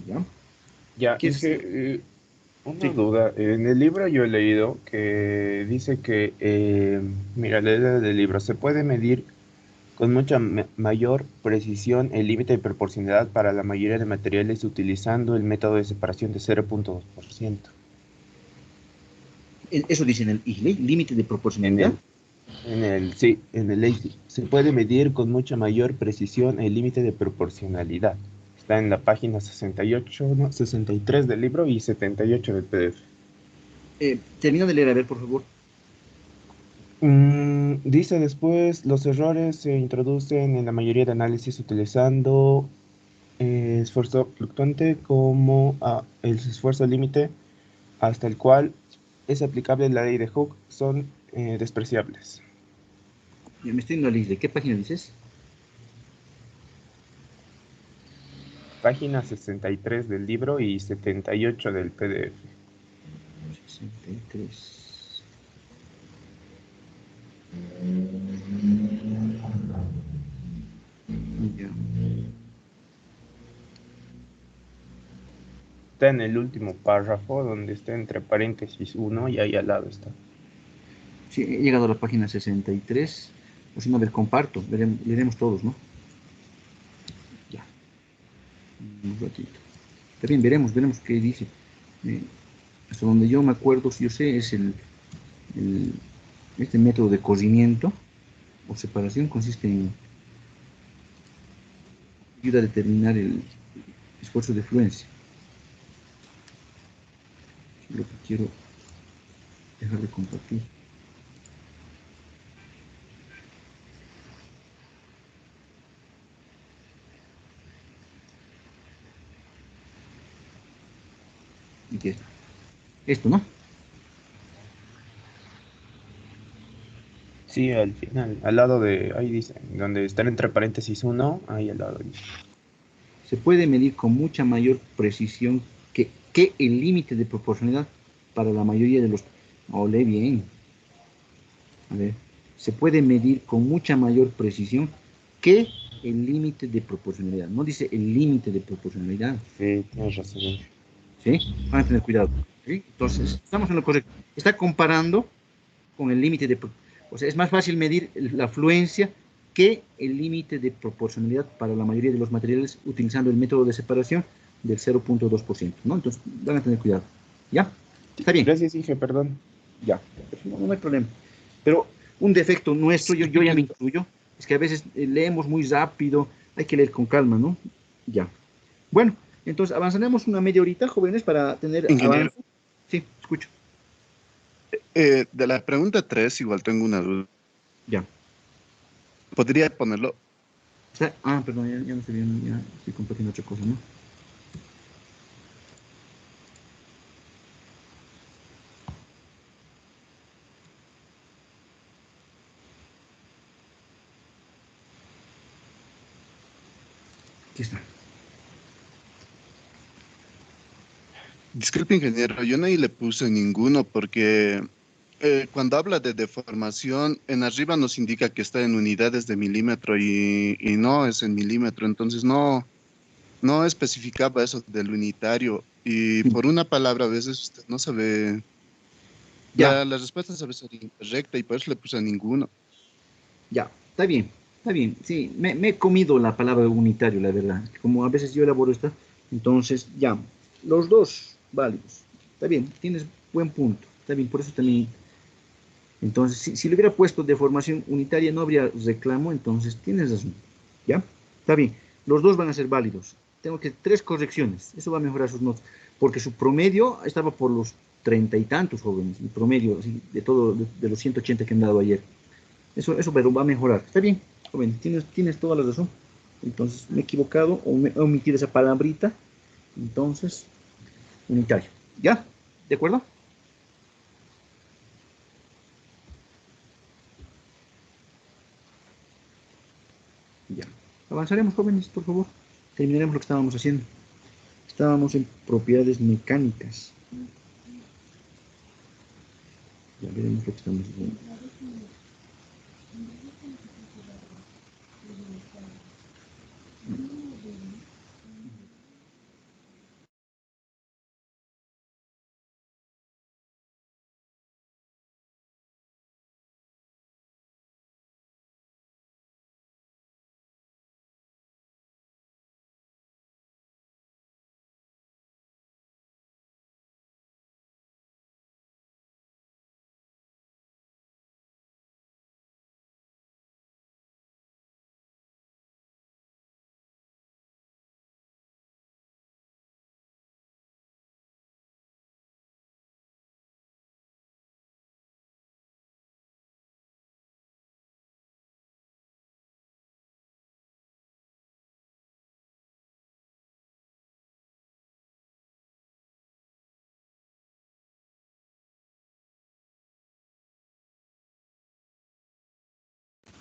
Ya. Ya, Inge, una duda. En el libro yo he leído que dice que, mira, leo del libro, se puede medir con mucha mayor precisión el límite de proporcionalidad para la mayoría de materiales utilizando el método de separación de 0.2%. Eso dice en el ISLEY, límite de proporcionalidad. Sí, en el ISLEY. Se puede medir con mucha mayor precisión el límite de proporcionalidad. Está en la página 63 del libro y 78 del PDF. Termina de leer, a ver, por favor. Dice después, los errores se introducen en la mayoría de análisis utilizando esfuerzo fluctuante como el esfuerzo límite hasta el cual es aplicable la ley de Hooke son despreciables. Me estoy en la lista. ¿Qué página dices? Página 63 del libro y 78 del PDF. 63. Ya. Está en el último párrafo donde está entre paréntesis 1 y ahí al lado está. Sí, he llegado a la página 63. O si no, ver, comparto. Leeremos todos, ¿no? Ya. Un ratito. Está bien, veremos qué dice. Hasta donde yo me acuerdo, si yo sé, es este método de corrimiento o separación consiste en ayuda a determinar el esfuerzo de fluencia. Lo que quiero dejar de compartir. ¿Y qué es? Esto, ¿no? Sí, al final, al lado de, ahí dice, donde están entre paréntesis 1, ahí al lado dice. Se puede medir con mucha mayor precisión que el límite de proporcionalidad para la mayoría de los... Ole, bien. A ver, se puede medir con mucha mayor precisión que el límite de proporcionalidad. No dice el límite de proporcionalidad. Sí, tienes razón. ¿Sí? Van a tener cuidado. ¿Sí? Entonces, estamos en lo correcto. Está comparando con el límite de... O sea, es más fácil medir la afluencia que el límite de proporcionalidad para la mayoría de los materiales utilizando el método de separación del 0.2%, ¿no? Entonces, van a tener cuidado. ¿Ya? Está bien. Gracias, Inge, perdón. Ya, no hay problema. Pero un defecto nuestro, yo ya me incluyo, es que a veces leemos muy rápido, hay que leer con calma, ¿no? Ya. Bueno, entonces avanzaremos una media horita, jóvenes, para tener Ingeniero. avance. Sí, escucho. De la pregunta 3, igual tengo una duda. Ya. ¿Podría ponerlo? Perdón, ya no estoy viendo, ya estoy compartiendo otra cosa, ¿no? Aquí está. Disculpe, ingeniero, yo no le puse ninguno porque cuando habla de deformación, en arriba nos indica que está en unidades de milímetro y no es en milímetro, entonces no especificaba eso del unitario y por una palabra a veces usted no sabe, Ya. la respuesta sabe ser incorrecta y por eso le puse a ninguno. Ya, está bien, sí, me he comido la palabra unitario, la verdad, como a veces yo elaboro esta, entonces ya, los dos válidos, está bien, tienes buen punto, está bien, por eso también, entonces, si le hubiera puesto deformación unitaria no habría reclamo, entonces tienes razón, ¿ya? Está bien, los dos van a ser válidos, tengo que 3 correcciones, eso va a mejorar sus notas, porque su promedio estaba por los 30 y tantos jóvenes, el promedio así, de todo, de los 180 que han dado ayer. Eso pero va a mejorar. Está bien, joven, tienes toda la razón. Entonces, me he equivocado o me he omitido esa palabrita. Entonces, unitario. ¿Ya? ¿De acuerdo? Ya. Avanzaremos, jóvenes, por favor. Terminaremos lo que estábamos haciendo. Estábamos en propiedades mecánicas. Ya veremos lo que estamos haciendo.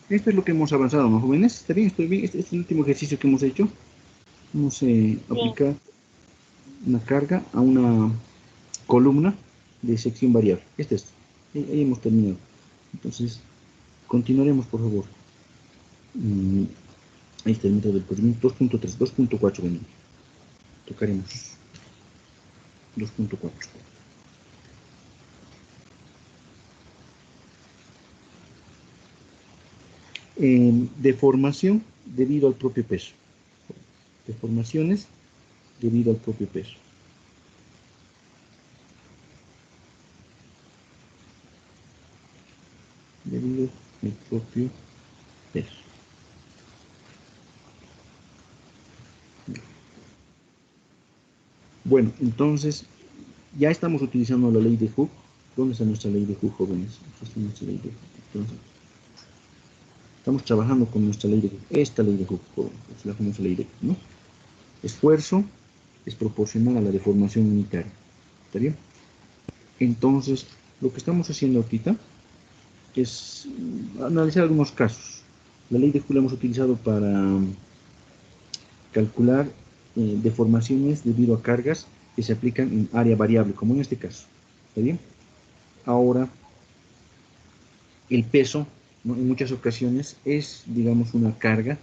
Esto es lo que hemos avanzado, ¿no, jóvenes? ¿Está bien? ¿Estoy bien? Este es el último ejercicio que hemos hecho. Vamos a aplicar una carga a una columna de sección variable. Este es. Ahí hemos terminado. Entonces, continuaremos, por favor. Ahí está el método del procedimiento 2.3, 2.4 venimos. Tocaremos 2.4. Deformación debido al propio peso. Deformaciones debido al propio peso. Debido al propio peso. Bueno, entonces ya estamos utilizando la ley de Hooke. ¿Dónde está nuestra ley de Hooke, jóvenes? Aquí está nuestra ley de Hooke. Entonces, estamos trabajando con nuestra ley de Hooke. Esta ley de Hooke, jóvenes. Es la famosa ley de Hooke, ¿no? Esfuerzo es proporcional a la deformación unitaria. ¿Está bien? Entonces, lo que estamos haciendo ahorita es analizar algunos casos. La ley de Hooke la hemos utilizado para calcular deformaciones debido a cargas que se aplican en área variable, como en este caso. ¿Está bien? Ahora, el peso, ¿no? En muchas ocasiones es, digamos, una carga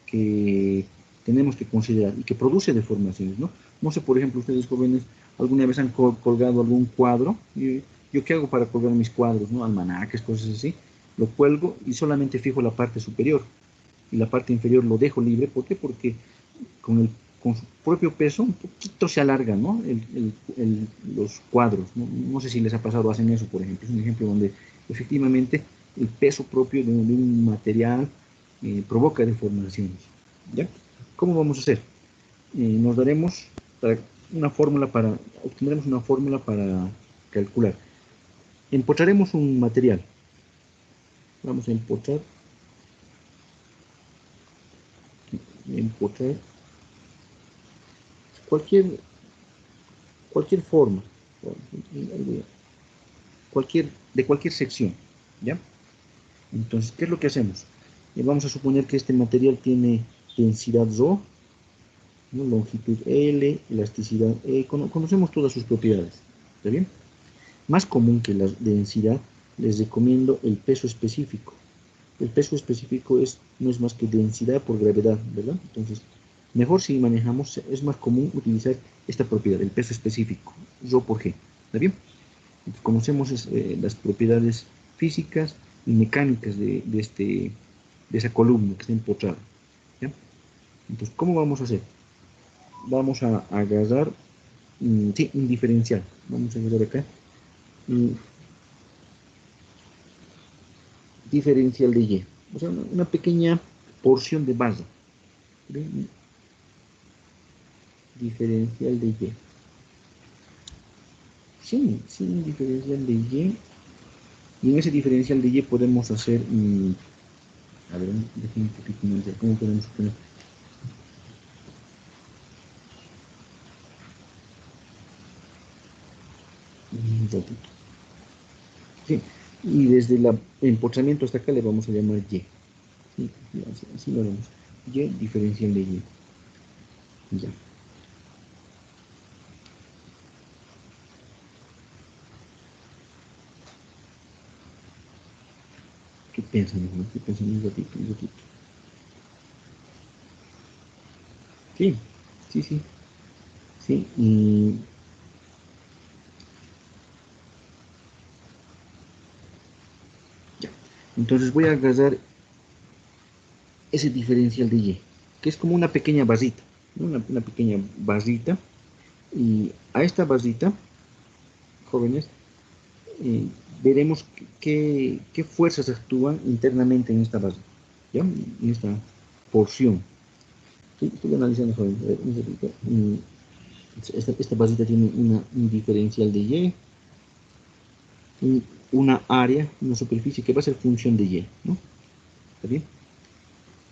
que tenemos que considerar y que produce deformaciones, ¿no? No sé, por ejemplo, ustedes jóvenes, alguna vez han colgado algún cuadro. ¿Yo qué hago para colgar mis cuadros, no? Almanaques, cosas así. Lo cuelgo y solamente fijo la parte superior. Y la parte inferior lo dejo libre. ¿Por qué? Porque con su propio peso un poquito se alarga, ¿no? Los cuadros, ¿no? No sé si les ha pasado, hacen eso, por ejemplo. Es un ejemplo donde efectivamente el peso propio de un material provoca deformaciones. ¿Ya? ¿Cómo vamos a hacer? Nos daremos obtendremos una fórmula para calcular. Empotraremos un material. Vamos a empotrar cualquier forma, de cualquier sección, ¿ya? Entonces, ¿qué es lo que hacemos? Vamos a suponer que este material tiene densidad ρ, ¿no? Longitud L, elasticidad E, conocemos todas sus propiedades, ¿está bien? Más común que la densidad, les recomiendo el peso específico. El peso específico no es más que densidad por gravedad, ¿verdad? Entonces, mejor si manejamos, es más común utilizar esta propiedad, el peso específico, ρ por G, ¿está bien? Entonces, conocemos las propiedades físicas y mecánicas de esa columna que está empotrada, ¿ya? Entonces, ¿cómo vamos a hacer? Vamos a agarrar, un diferencial. Vamos a agarrar acá. Diferencial de Y. O sea, una pequeña porción de base. ¿Ven? Diferencial de Y. Sí, un diferencial de Y. Y en ese diferencial de Y podemos hacer, a ver, déjenme un poquito más de cómo podemos poner. Un ratito. Sí, y desde el empotramiento hasta acá le vamos a llamar Y. Sí, así lo haremos. Y diferencial de Y. Ya. ¿Qué piensan, hermano? ¿Qué piensan? Un ratito. Sí. Sí, y ya. Entonces voy a agarrar ese diferencial de Y, que es como una pequeña barrita, ¿no? Una pequeña barrita, y a esta barrita, jóvenes, veremos qué fuerzas actúan internamente en esta barra, ¿ya? En esta porción. Sí, estoy analizando, joven. A ver, un ratito. Esta barrita tiene un diferencial de Y, una área, una superficie que va a ser función de Y, ¿no? ¿Está bien?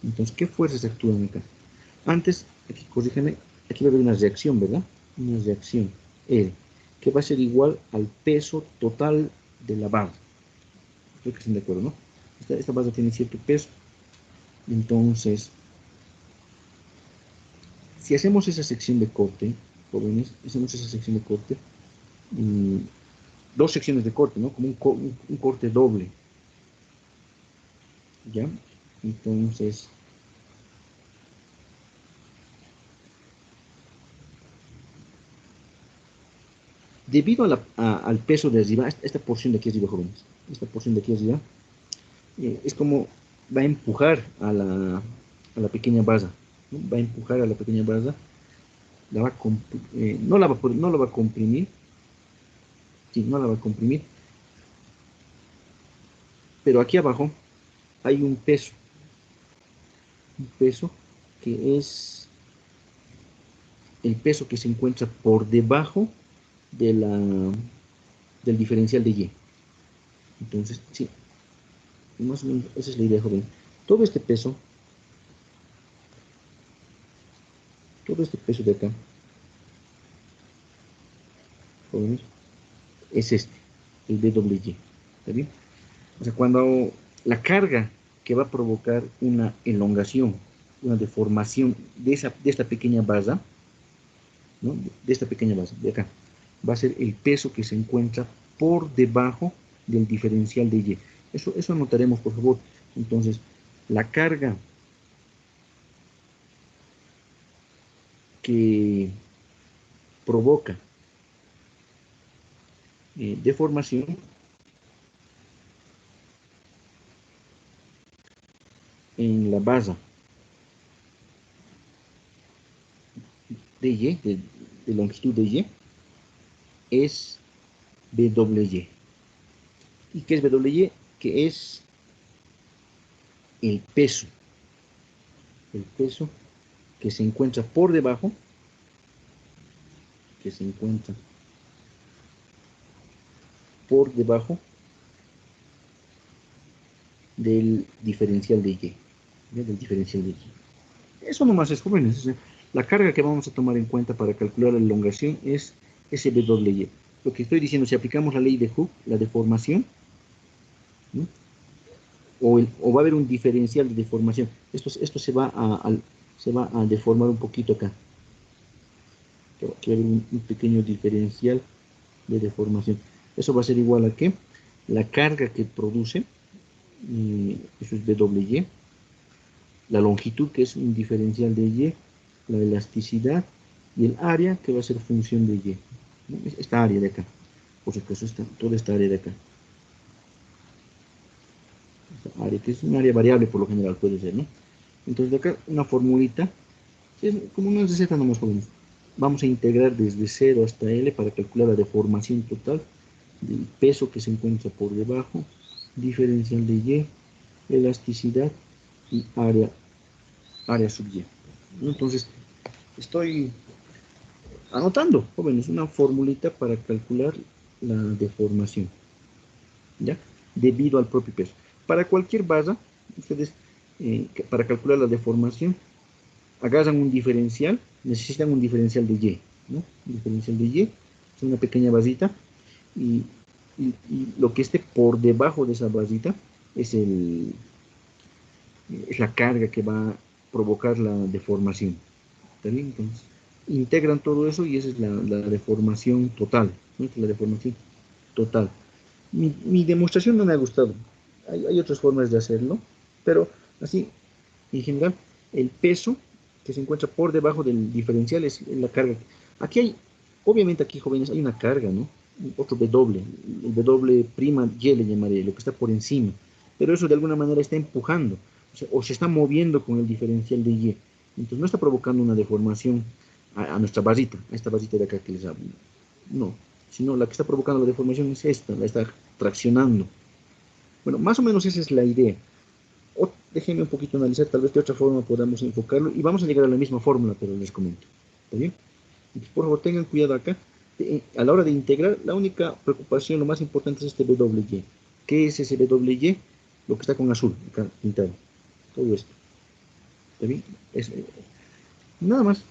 Entonces, ¿qué fuerzas actúan acá? Antes, aquí, corrígeme, aquí va a haber una reacción, ¿verdad? Una reacción, L, que va a ser igual al peso total de la barra. Creo que están de acuerdo, ¿no? Esta barra tiene cierto peso. Entonces, si hacemos esa sección de corte, jóvenes, dos secciones de corte, ¿no? Como un corte doble. ¿Ya? Entonces, debido al peso de arriba, esta porción de aquí arriba, jóvenes, esta porción de aquí arriba, es como va a empujar a la pequeña barra, ¿no? Va a empujar a la pequeña barra, no la va a comprimir, sí, no la va a comprimir, pero aquí abajo hay un peso que es el peso que se encuentra por debajo del diferencial de Y. Entonces, sí, más o menos esa es la idea, joven. Todo este peso de acá, jóvenes, es el BWY. ¿Está bien? O sea, cuando la carga que va a provocar una elongación, una deformación de esta pequeña barra, ¿no? De esta pequeña base, de acá. Va a ser el peso que se encuentra por debajo del diferencial de Y. Eso anotaremos, por favor. Entonces, la carga que provoca deformación en la base de Y, de longitud de Y, es WY. ¿Y qué es WY? Que es el peso que se encuentra por debajo, del diferencial de Y, ¿ya? Del diferencial de Y. Eso nomás es, jóvenes. La carga que vamos a tomar en cuenta para calcular la elongación es SWY. Lo que estoy diciendo, si aplicamos la ley de Hooke, la deformación, ¿no? O va a haber un diferencial de deformación. Esto se va a deformar un poquito acá. Aquí va a haber un pequeño diferencial de deformación. Eso va a ser igual a ¿qué? La carga que produce, eso es WY, la longitud, que es un diferencial de Y, la elasticidad, y el área, que va a ser función de Y. ¿No? Esta área de acá. Por si acaso, toda esta área de acá. Esta área, que es un área variable por lo general, puede ser, ¿no? Entonces, de acá, una formulita, es como una receta nomás, jóvenes. Vamos a integrar desde 0 hasta L para calcular la deformación total del peso que se encuentra por debajo, diferencial de Y, elasticidad y área sub Y. Entonces, estoy anotando, jóvenes, una formulita para calcular la deformación, ¿ya? Debido al propio peso. Para cualquier base, ustedes, para calcular la deformación, agarran un diferencial, necesitan un diferencial de Y, ¿no? Un diferencial de Y, es una pequeña basita, y lo que esté por debajo de esa basita es la carga que va a provocar la deformación. ¿Está bien? Entonces, integran todo eso y esa es la deformación total, ¿no? La deformación total. Mi demostración no me ha gustado. Hay otras formas de hacerlo, pero así, en general, el peso que se encuentra por debajo del diferencial es la carga. Aquí hay, obviamente aquí, jóvenes, hay una carga, ¿no? Otro W, el W' Y le llamaré, lo que está por encima. Pero eso de alguna manera está empujando, o se está moviendo con el diferencial de Y. Entonces no está provocando una deformación a nuestra basita, a esta basita de acá que les hablo. No, sino la que está provocando la deformación es esta, la está traccionando. Bueno, más o menos esa es la idea. Déjenme un poquito analizar, tal vez de otra forma podamos enfocarlo, y vamos a llegar a la misma fórmula, pero les comento. ¿Está bien? Entonces, por favor, tengan cuidado acá. A la hora de integrar, la única preocupación, lo más importante es este WY. ¿Qué es ese WY? Lo que está con azul, acá pintado. Todo esto. ¿Está bien? Nada más.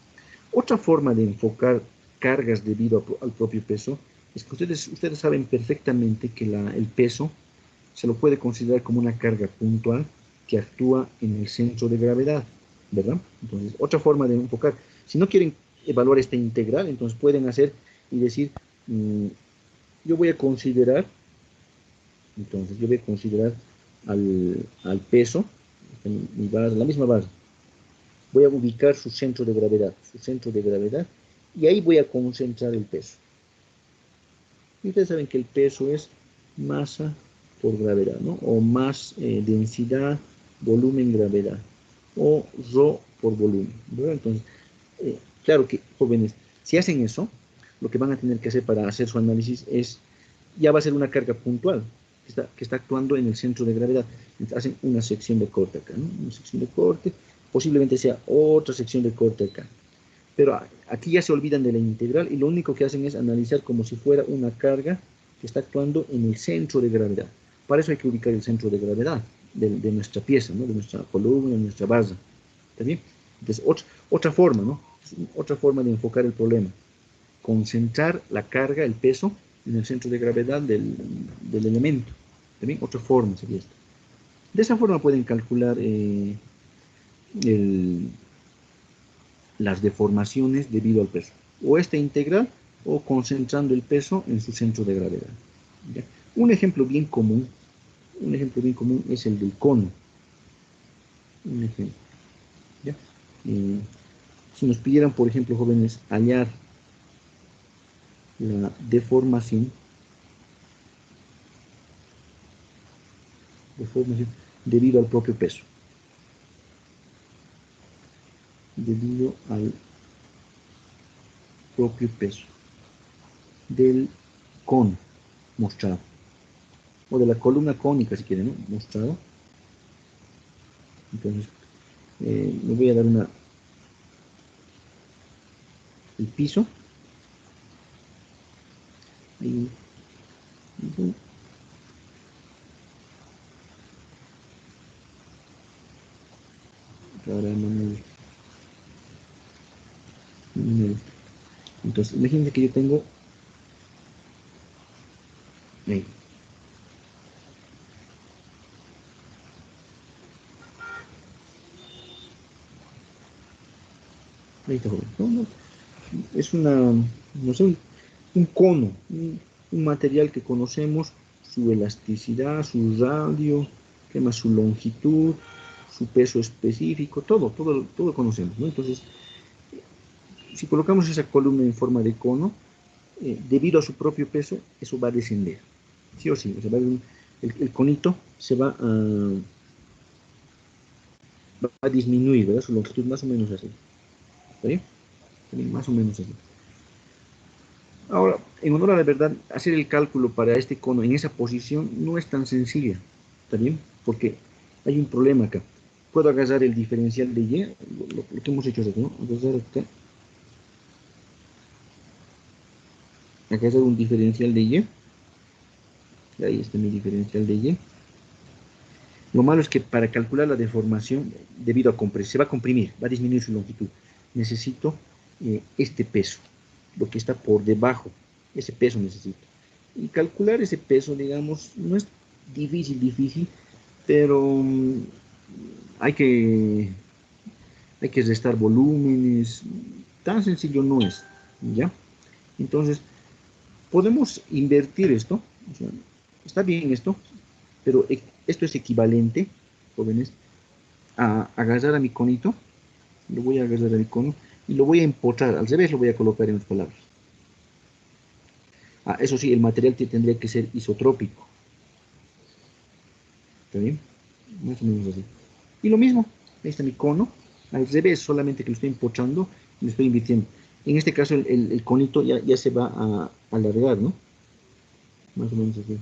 Otra forma de enfocar cargas debido al propio peso es que ustedes saben perfectamente que el peso se lo puede considerar como una carga puntual que actúa en el centro de gravedad, ¿verdad? Entonces, otra forma de enfocar. Si no quieren evaluar esta integral, entonces pueden hacer y decir, yo voy a considerar, al peso, mi base, la misma base, voy a ubicar su centro de gravedad, y ahí voy a concentrar el peso. Y ustedes saben que el peso es masa por gravedad, ¿no? O más densidad, volumen, gravedad, o ρ por volumen, ¿verdad? Entonces, claro que, jóvenes, si hacen eso, lo que van a tener que hacer para hacer su análisis ya va a ser una carga puntual, que está actuando en el centro de gravedad. Entonces, hacen una sección de corte acá, ¿no? Una sección de corte, posiblemente sea otra sección de corte acá. Pero aquí ya se olvidan de la integral y lo único que hacen es analizar como si fuera una carga que está actuando en el centro de gravedad. Para eso hay que ubicar el centro de gravedad de nuestra pieza, ¿no? De nuestra columna, de nuestra base. ¿Está bien? Entonces, otra forma, ¿no? Otra forma de enfocar el problema. Concentrar la carga, el peso, en el centro de gravedad del elemento. ¿Está bien? Otra forma sería esto. De esa forma pueden calcular las deformaciones debido al peso. o esta integral o concentrando el peso en su centro de gravedad. ¿Ya? Un ejemplo bien común es el del cono. Un ejemplo. ¿Ya? Si nos pidieran, por ejemplo, jóvenes, hallar la deformación debido al propio peso. Debido al propio peso del cono mostrado, o de la columna cónica, si quieren, ¿no? Mostrado. Entonces, me voy a dar el piso. Y ahora entonces, imagínense que yo tengo ahí. Ahí está, joven. Es no sé, un cono, un material que conocemos, su elasticidad, su radio, ¿qué más? Su longitud, su peso específico, todo conocemos, ¿no? Entonces, si colocamos esa columna en forma de cono, debido a su propio peso, eso va a descender, sí o sí. O sea, el conito se va a disminuir, ¿verdad? Su longitud más o menos así. ¿Está bien? Más o menos así. Ahora, en honor a la verdad, hacer el cálculo para este cono en esa posición no es tan sencilla, ¿está bien? Porque hay un problema acá. Puedo agarrar el diferencial de Y, lo que hemos hecho aquí, ¿no? Agarrar un diferencial de Y. Ahí está mi diferencial de Y. Lo malo es que para calcular la deformación, debido a compresión, se va a comprimir, va a disminuir su longitud. Necesito este peso, lo que está por debajo, ese peso necesito. Y calcular ese peso, digamos, no es difícil, pero hay que restar volúmenes, tan sencillo no es, ¿ya? Entonces, podemos invertir esto, o sea, está bien esto, pero esto es equivalente, jóvenes, a agarrar a mi conito, lo voy a agarrar a mi cono, y lo voy a empotrar, al revés lo voy a colocar en las palabras. Eso sí, el material tendría que ser isotrópico. ¿Está bien? Más o menos así. Y lo mismo, ahí está mi cono, al revés, solamente que lo estoy empotrando y lo estoy invirtiendo. En este caso el conito ya se va a alargar, ¿no? Más o menos así.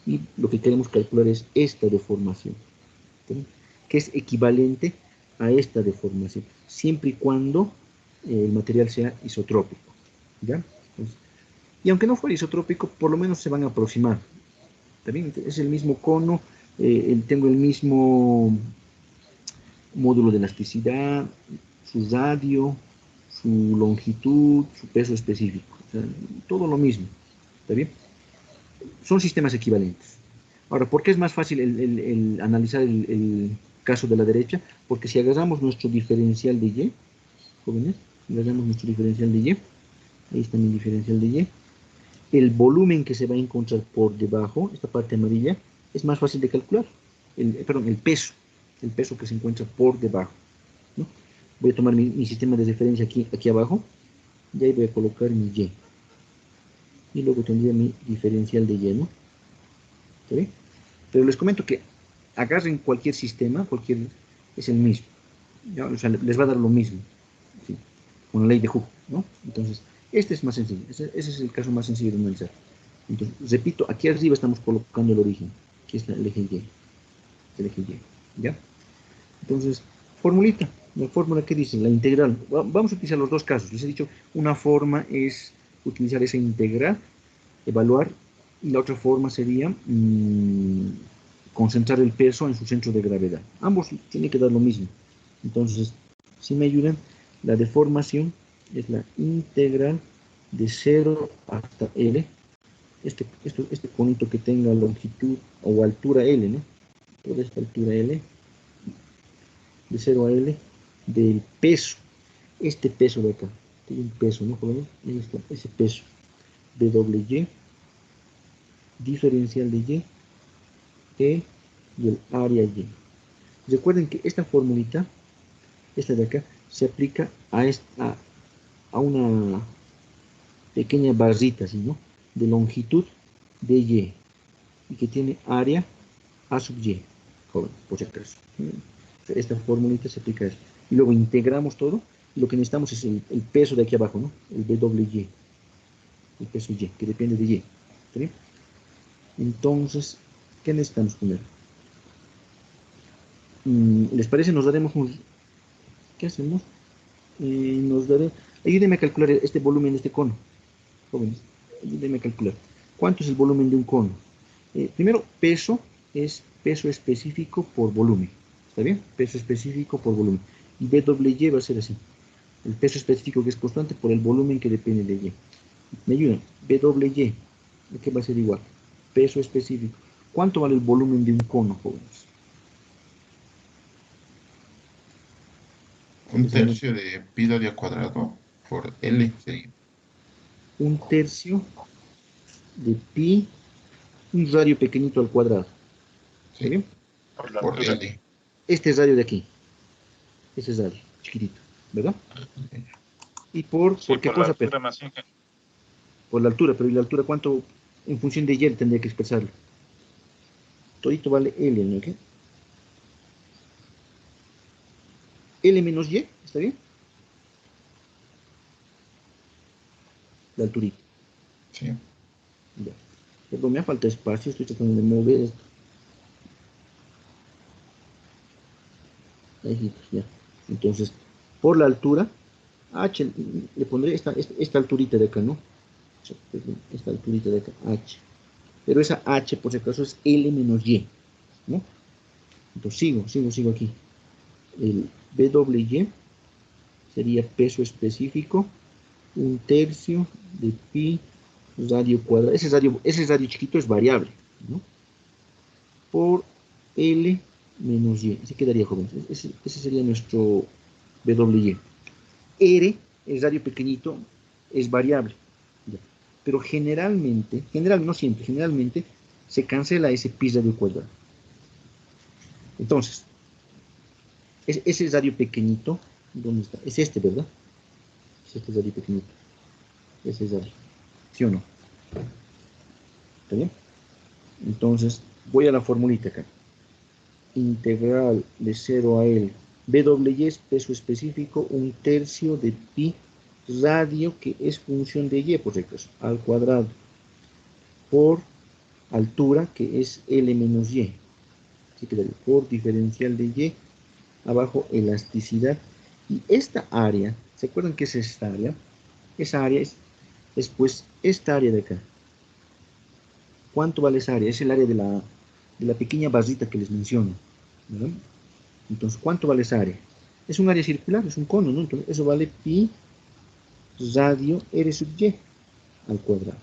Y lo que queremos calcular es esta deformación, ¿sí? Que es equivalente a esta deformación, siempre y cuando el material sea isotrópico, ¿ya? Entonces, y aunque no fuera isotrópico, por lo menos se van a aproximar. También es el mismo cono, tengo el mismo módulo de elasticidad, su radio, su longitud, su peso específico, o sea, todo lo mismo, ¿está bien? Son sistemas equivalentes. Ahora, ¿por qué es más fácil el analizar el caso de la derecha? Porque si agarramos nuestro diferencial de Y, jóvenes, agarramos nuestro diferencial de Y, ahí está mi diferencial de Y, el volumen que se va a encontrar por debajo, esta parte amarilla, es más fácil de calcular. Perdón, el peso que se encuentra por debajo, ¿no? Voy a tomar mi sistema de referencia aquí abajo, y ahí voy a colocar mi Y. Y luego tendría mi diferencial de Y, ¿no? ¿Está bien? Pero les comento que agarren cualquier sistema, es el mismo, ¿ya? O sea, les va a dar lo mismo, ¿sí? Con la ley de Hooke, ¿no? Entonces, este es más sencillo, ese es el caso más sencillo de analizar. Entonces, repito, aquí arriba estamos colocando el origen, aquí está el eje Y, ¿ya? Entonces, formulita, la fórmula que dice, la integral, vamos a utilizar los dos casos, les he dicho, una forma es utilizar esa integral, evaluar, y la otra forma sería concentrar el peso en su centro de gravedad. Ambos tienen que dar lo mismo. Entonces, si me ayudan, la deformación es la integral de 0 hasta L, este conito que tenga longitud o altura L, ¿no? Toda esta altura L, de 0 a L, del peso. este peso de acá. Tiene un peso, ¿no, jóvenes? Ahí está, ese peso. WY, diferencial de Y, E y el área Y. Recuerden que esta formulita, esta de acá, se aplica a una pequeña barrita, así, ¿no? De longitud de Y, y que tiene área A sub Y, jóvenes, por si acaso. Esta formulita se aplica a esto. Y luego integramos todo, y lo que necesitamos es el peso de aquí abajo, ¿no? El WY, el peso Y, que depende de Y. ¿Está bien? Entonces, ¿qué necesitamos poner? ¿Les parece? Nos daremos un... ¿Qué hacemos? Ayúdenme a calcular este volumen de este cono. Jóvenes, ayúdenme a calcular. ¿Cuánto es el volumen de un cono? Primero, peso es peso específico por volumen. ¿Está bien? Peso específico por volumen. Y WY va a ser así. El peso específico que es constante por el volumen que depende de Y. ¿Me ayudan? WY, ¿qué va a ser igual? Peso específico. ¿Cuánto vale el volumen de un cono, jóvenes? Un tercio de pi radio al cuadrado por L. Sí. Un tercio de pi, un radio pequeñito al cuadrado. ¿Está bien? Por L. Este es radio de aquí. Este es radio, chiquitito, ¿verdad? ¿Y por qué cosa? Por la altura, pero ¿y la altura cuánto? En función de Y tendría que expresarlo. Todito vale L, ¿no? ¿Qué? L menos Y, ¿está bien? La alturita. Sí. Ya. Perdón, me falta espacio, estoy tratando de mover esto. Ahí, ya. Entonces, por la altura, H, le pondré esta alturita de acá, ¿no? Esta alturita de acá, H. Pero esa H, por si acaso, es L menos Y, ¿no? Entonces, sigo aquí. El WY sería peso específico, un tercio de pi radio cuadrado. Ese radio chiquito es variable, ¿no? Por L menos Y. Así quedaría, jóvenes. Ese sería nuestro WY. R, el radio pequeñito, es variable. ¿Ya? Pero generalmente, no siempre, generalmente se cancela ese pi radio cuadrado. Entonces, ese radio pequeñito, ¿dónde está? Es este, ¿verdad? Es este radio pequeñito. Ese es radio. ¿Sí o no? ¿Está bien? Entonces, voy a la formulita acá. Integral de 0 a L. WY es peso específico, un tercio de pi radio, que es función de Y, por si acaso, al cuadrado, por altura, que es L menos Y. Así que por diferencial de Y, abajo elasticidad. Y esta área, ¿se acuerdan qué es esta área? Esa área es pues esta área de acá. ¿Cuánto vale esa área? Es el área de la pequeña barrita que les menciono, ¿verdad? Entonces, ¿cuánto vale esa área? Es un área circular, es un cono, ¿no? Entonces, eso vale pi radio R sub Y al cuadrado.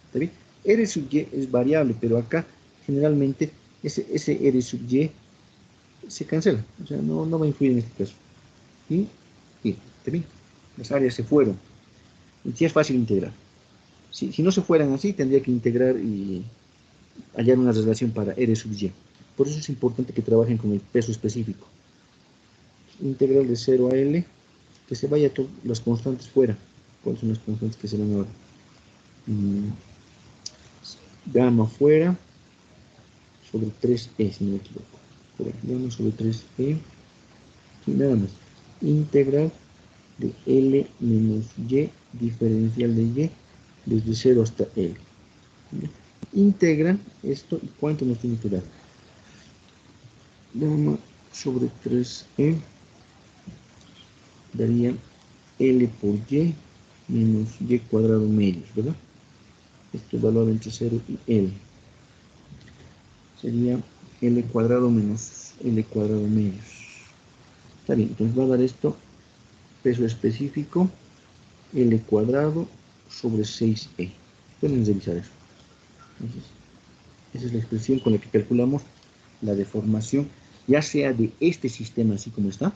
¿Está bien? R sub Y es variable, pero acá generalmente ese R sub Y se cancela. O sea, no va a influir en este caso. Y ¿está bien? Las áreas se fueron. Y sí es fácil integrar. Si no se fueran así, tendría que integrar y hallar una relación para R sub Y. Por eso es importante que trabajen con el peso específico. Integral de 0 a L, que se vaya todas las constantes fuera. ¿Cuáles son las constantes que se van ahora? Gamma fuera, sobre 3E, si no me equivoco. Gamma sobre 3E, y nada más. Integral de L menos Y, diferencial de Y, desde 0 hasta L. Integra esto, y ¿cuánto nos tiene que dar? Gamma sobre 3E daría L por Y menos Y cuadrado medios, ¿verdad? Este valor entre 0 y L sería L cuadrado menos L cuadrado medios. Está bien, entonces va a dar esto, peso específico, L cuadrado sobre 6E. Pueden revisar eso. Entonces, esa es la expresión con la que calculamos la deformación, ya sea de este sistema así como está,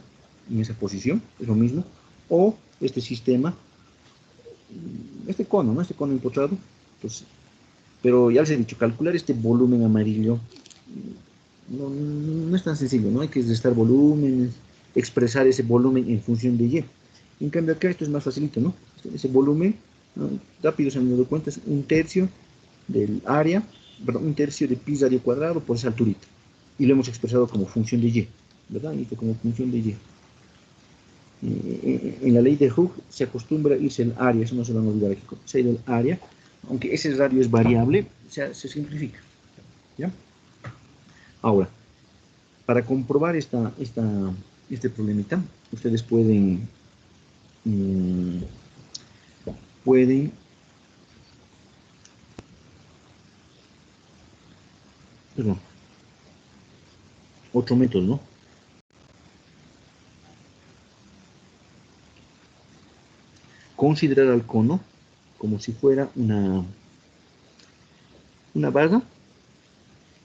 en esa posición, es lo mismo, O este sistema, este cono, ¿no? Este cono empotrado. Pues, pero ya les he dicho, calcular este volumen amarillo no es tan sencillo, ¿no? Hay que restar volúmenes, expresar ese volumen en función de Y. En cambio acá esto es más facilito, ¿no? Ese volumen, ¿no? Rápido se me dio cuenta, es 1/3 del área, perdón, 1/3 de pi radio cuadrado por esa alturita. Y lo hemos expresado como función de Y, ¿verdad? Y como función de Y. En la ley de Hooke se acostumbra a irse el área, eso no se lo van a olvidar aquí, se irá el área, aunque ese radio es variable, se simplifica, ¿ya? Ahora, para comprobar este problemita, ustedes pueden perdón, otro método, ¿no? Considerar al cono como si fuera una barra,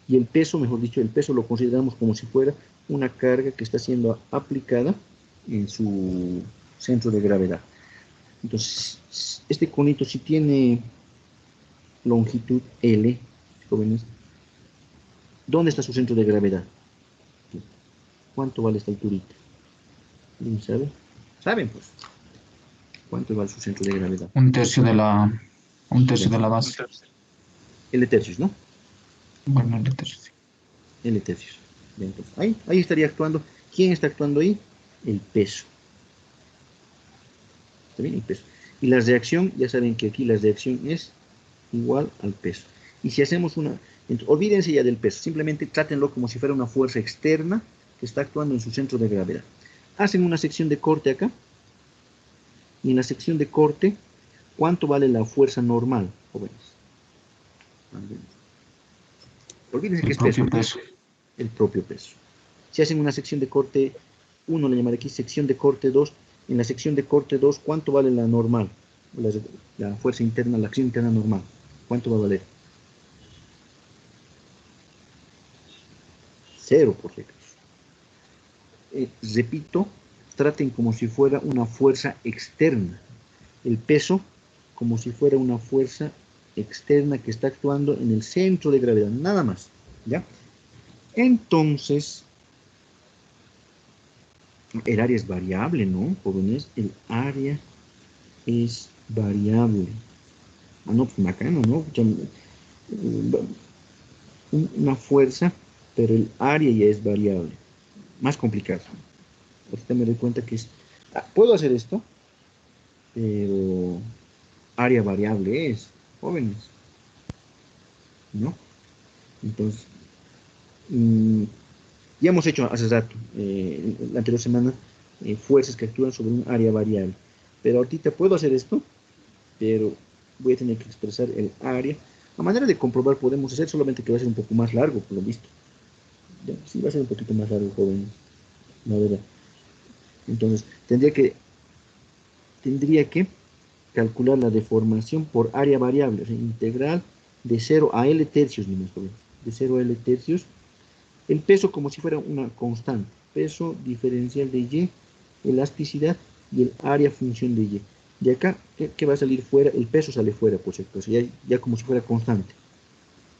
y el peso, mejor dicho, el peso lo consideramos como si fuera una carga que está siendo aplicada en su centro de gravedad. Entonces, este conito si tiene longitud L, jóvenes, ¿dónde está su centro de gravedad? ¿Cuánto vale esta alturita? ¿Alguien sabe? ¿Saben, pues? ¿Cuánto vale su centro de gravedad? 1/3 de la base. L tercios, ¿no? Bueno, L tercios. L tercios. Bien, entonces, ahí estaría actuando. ¿Quién está actuando ahí? El peso. ¿Está bien? El peso. Y la reacción, ya saben que aquí la reacción es igual al peso. Y si hacemos entonces, olvídense ya del peso, simplemente trátenlo como si fuera una fuerza externa que está actuando en su centro de gravedad. Hacen una sección de corte acá, y en la sección de corte, ¿cuánto vale la fuerza normal, jóvenes? Olvídense que es peso. El propio peso. Si hacen una sección de corte 1, le llamaré aquí sección de corte 2, en la sección de corte 2, ¿cuánto vale la normal? La fuerza interna, la acción interna normal. ¿Cuánto va a valer? 0, por si acaso. Repito, traten como si fuera una fuerza externa. El peso como si fuera una fuerza externa que está actuando en el centro de gravedad, nada más, ¿ya? Entonces, el área es variable, ¿no, jóvenes? El área es variable. Ah, no, pues bacano, ¿no? Una fuerza, pero el área ya es variable. Más complicado. Ahorita me doy cuenta que es... puedo hacer esto, pero área variable es, jóvenes, ¿no? Entonces, ya hemos hecho hace rato, la anterior semana, fuerzas que actúan sobre un área variable. Pero ahorita puedo hacer esto, pero voy a tener que expresar el área. A manera de comprobar podemos hacer, solamente que va a ser un poco más largo, por lo visto. Ya, sí, va a ser un poquito más largo, jóvenes. La verdad. Entonces, tendría que calcular la deformación por área variable, o sea, integral de 0 a L tercios, de 0 a L tercios, el peso como si fuera una constante, peso diferencial de Y, elasticidad y el área función de Y. De acá, ¿qué va a salir fuera? El peso sale fuera, por si acaso, ya como si fuera constante.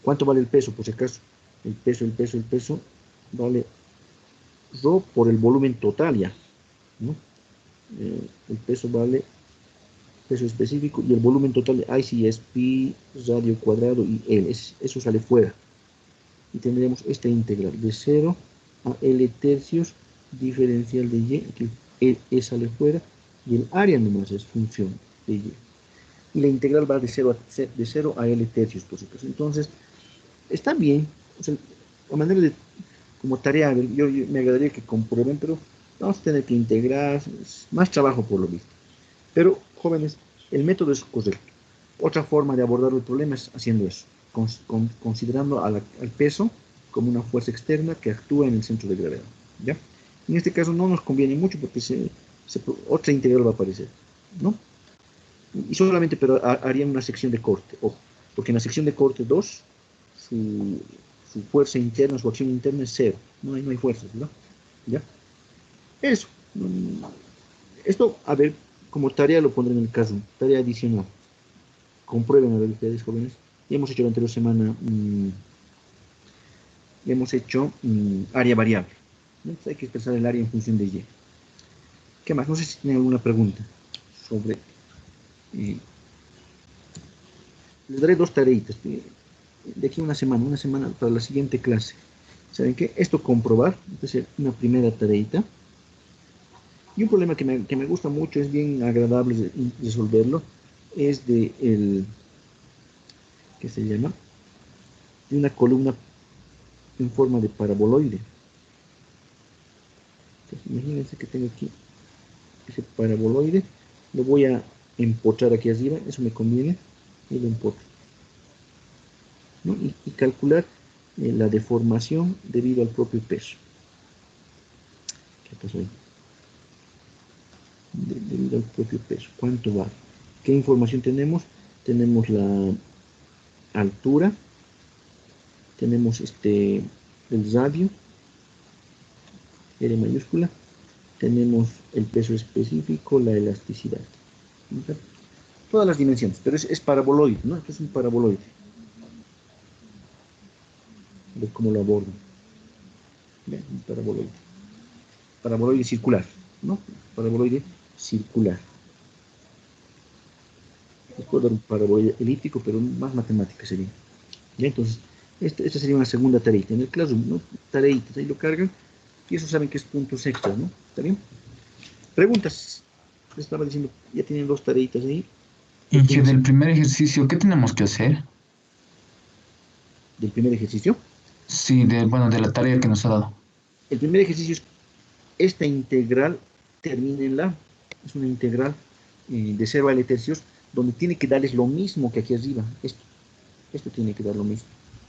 ¿Cuánto vale el peso, por si acaso? El peso vale ρ por el volumen total ya, ¿no? El peso vale peso específico y el volumen total, ahí sí es pi radio cuadrado y L, eso sale fuera. Y tendríamos esta integral de 0 a L tercios diferencial de Y, que E sale fuera, y el área nomás es función de Y. Y la integral va de 0 a L tercios, por si acaso. Entonces, está bien, o sea, a manera de, como tarea, yo me agradaría que comprueben, pero vamos a tener que integrar, es más trabajo por lo visto. Pero, jóvenes, el método es correcto. Otra forma de abordar el problema es haciendo eso, considerando al peso como una fuerza externa que actúa en el centro de gravedad, ¿ya? En este caso no nos conviene mucho porque otra integral va a aparecer, ¿no? Y solamente, pero harían una sección de corte, ojo, porque en la sección de corte 2, su fuerza interna, su acción interna es 0, no hay fuerzas, ¿verdad? ¿Ya? Eso. Esto, a ver, como tarea lo pondré en el caso, tarea adicional. Comprueben a ver ustedes, jóvenes. Ya hemos hecho la anterior semana, ya hemos hecho área variable. Entonces hay que expresar el área en función de y. ¿Qué más? No sé si tienen alguna pregunta sobre... les daré dos tareitas. De aquí a una semana para la siguiente clase. ¿Saben qué? Esto comprobar, entonces una primera tareita. Y un problema que me gusta mucho, es bien agradable resolverlo, es de el, ¿qué se llama? De una columna en forma de paraboloide. Entonces, imagínense que tengo aquí ese paraboloide, lo voy a empotrar aquí arriba, eso me conviene, y lo empotro, ¿no? Y calcular la deformación debido al propio peso. ¿Qué pasó ahí? Debido al propio peso. ¿Cuánto va? ¿Qué información tenemos? Tenemos la altura, tenemos el radio, R mayúscula, tenemos el peso específico, la elasticidad. ¿Sí? Todas las dimensiones, pero es paraboloide, ¿no? Esto es un paraboloide. A ver cómo lo abordo. Bien, un paraboloide. Paraboloide circular, ¿no? Paraboloide circular. Les puedo dar un paraboloide elíptico, pero más matemática sería. ¿Ya? Entonces, esta sería una segunda tareita. En el Classroom, ¿no? Tareitas, ahí lo cargan. Y eso saben que es puntos extras, ¿no? ¿Está bien? Preguntas. Les estaba diciendo, ya tienen dos tareitas ahí. Inge, del primer ejercicio, ¿qué tenemos que hacer? ¿Del primer ejercicio? Sí, de la tarea que nos ha dado. El primer ejercicio es esta integral, termínenla, es una integral de 0 a L tercios, donde tiene que darles lo mismo que aquí arriba. Esto tiene que dar lo mismo.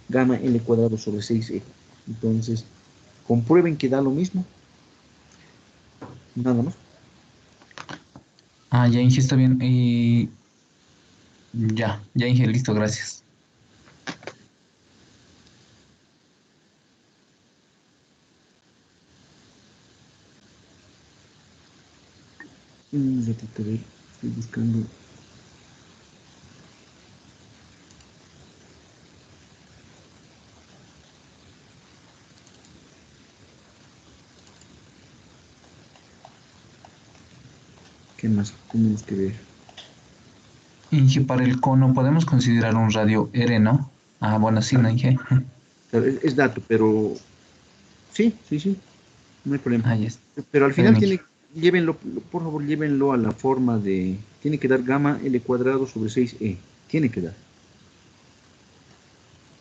Gamma L cuadrado sobre 6E. Entonces, comprueben que da lo mismo. Nada más. Ah, ya Inge, está bien. Ya Inge, listo, gracias. Un ratito, a ver, estoy buscando. ¿Qué más tenemos que ver? Inge, para el cono podemos considerar un radio R, ¿no? Ah, bueno, sí, ¿no, Inge? Claro, es dato, pero sí, no hay problema. Ah, ya está. Pero al final Bien, llévenlo, por favor, llévenlo a la forma de, tiene que dar gamma L cuadrado sobre 6E. Tiene que dar.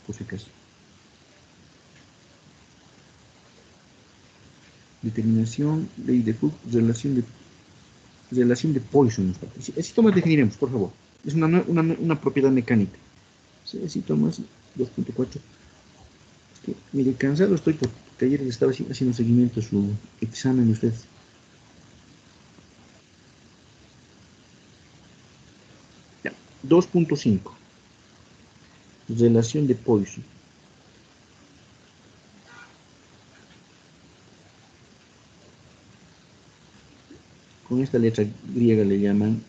Por si acaso. Determinación, ley de Hooke, relación de Poisson. Así Tomás definiremos, por favor. Es una propiedad mecánica. Así Tomás 2.4. Mire, cansado estoy porque ayer le estaba haciendo seguimiento a su examen de ustedes. Ya, 2.5. Relación de Poisson. Con esta letra griega le llaman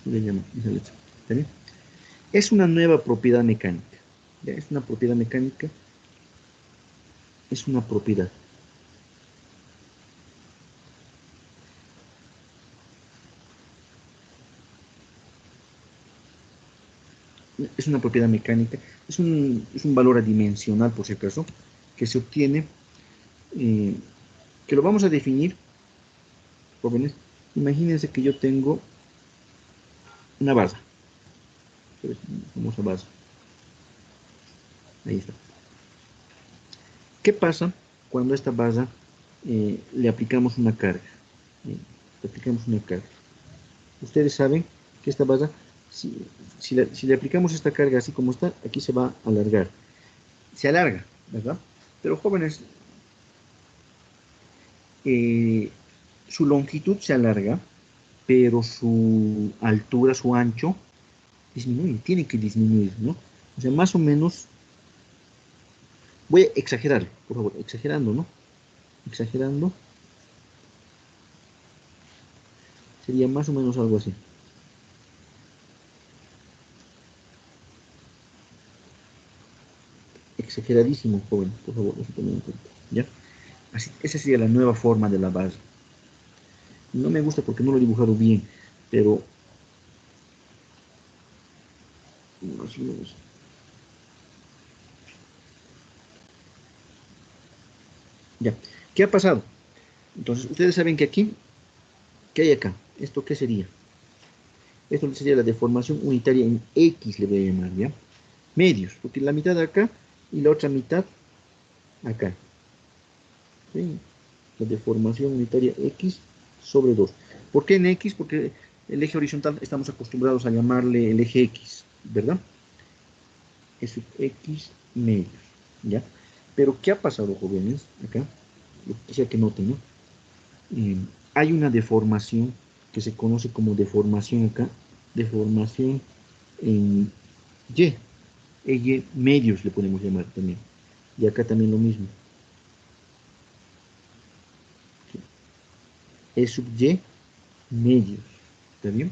esa letra. ¿Está bien? Es una nueva propiedad mecánica. ¿Ya? Es una propiedad mecánica. Es una propiedad. Es una propiedad mecánica. Es un valor adimensional, por si acaso, que se obtiene, que lo vamos a definir, jóvenes. Imagínense que yo tengo una base. Famosa base. Ahí está. ¿Qué pasa cuando a esta base le aplicamos una carga? Le aplicamos una carga. Ustedes saben que esta base, si le aplicamos esta carga así como está, aquí se va a alargar. Se alarga, ¿verdad? Pero jóvenes, su longitud se alarga, pero su altura, su ancho, disminuye, tiene que disminuir, ¿no? O sea, más o menos, voy a exagerar, por favor, exagerando, ¿no? Exagerando, Sería más o menos algo así. Exageradísimo, joven, por favor, eso tengan en cuenta. ¿Ya? Así, esa sería la nueva forma de la base. No me gusta porque no lo he dibujado bien, pero más o menos. Ya. ¿Qué ha pasado? Entonces, ustedes saben que aquí, ¿qué hay acá? ¿Esto qué sería? Esto sería la deformación unitaria en X, le voy a llamar, ¿ya? Medios, porque la mitad acá y la otra mitad acá. ¿Sí? La deformación unitaria X sobre 2. ¿Por qué en X? Porque el eje horizontal estamos acostumbrados a llamarle el eje X, ¿verdad? Es X medios, ¿ya? Pero, ¿qué ha pasado, jóvenes? Acá, lo que quisiera que noten, ¿no? Hay una deformación que se conoce como deformación acá, deformación en Y, Y medios le podemos llamar también, y acá también lo mismo. E sub Y medios, ¿está bien?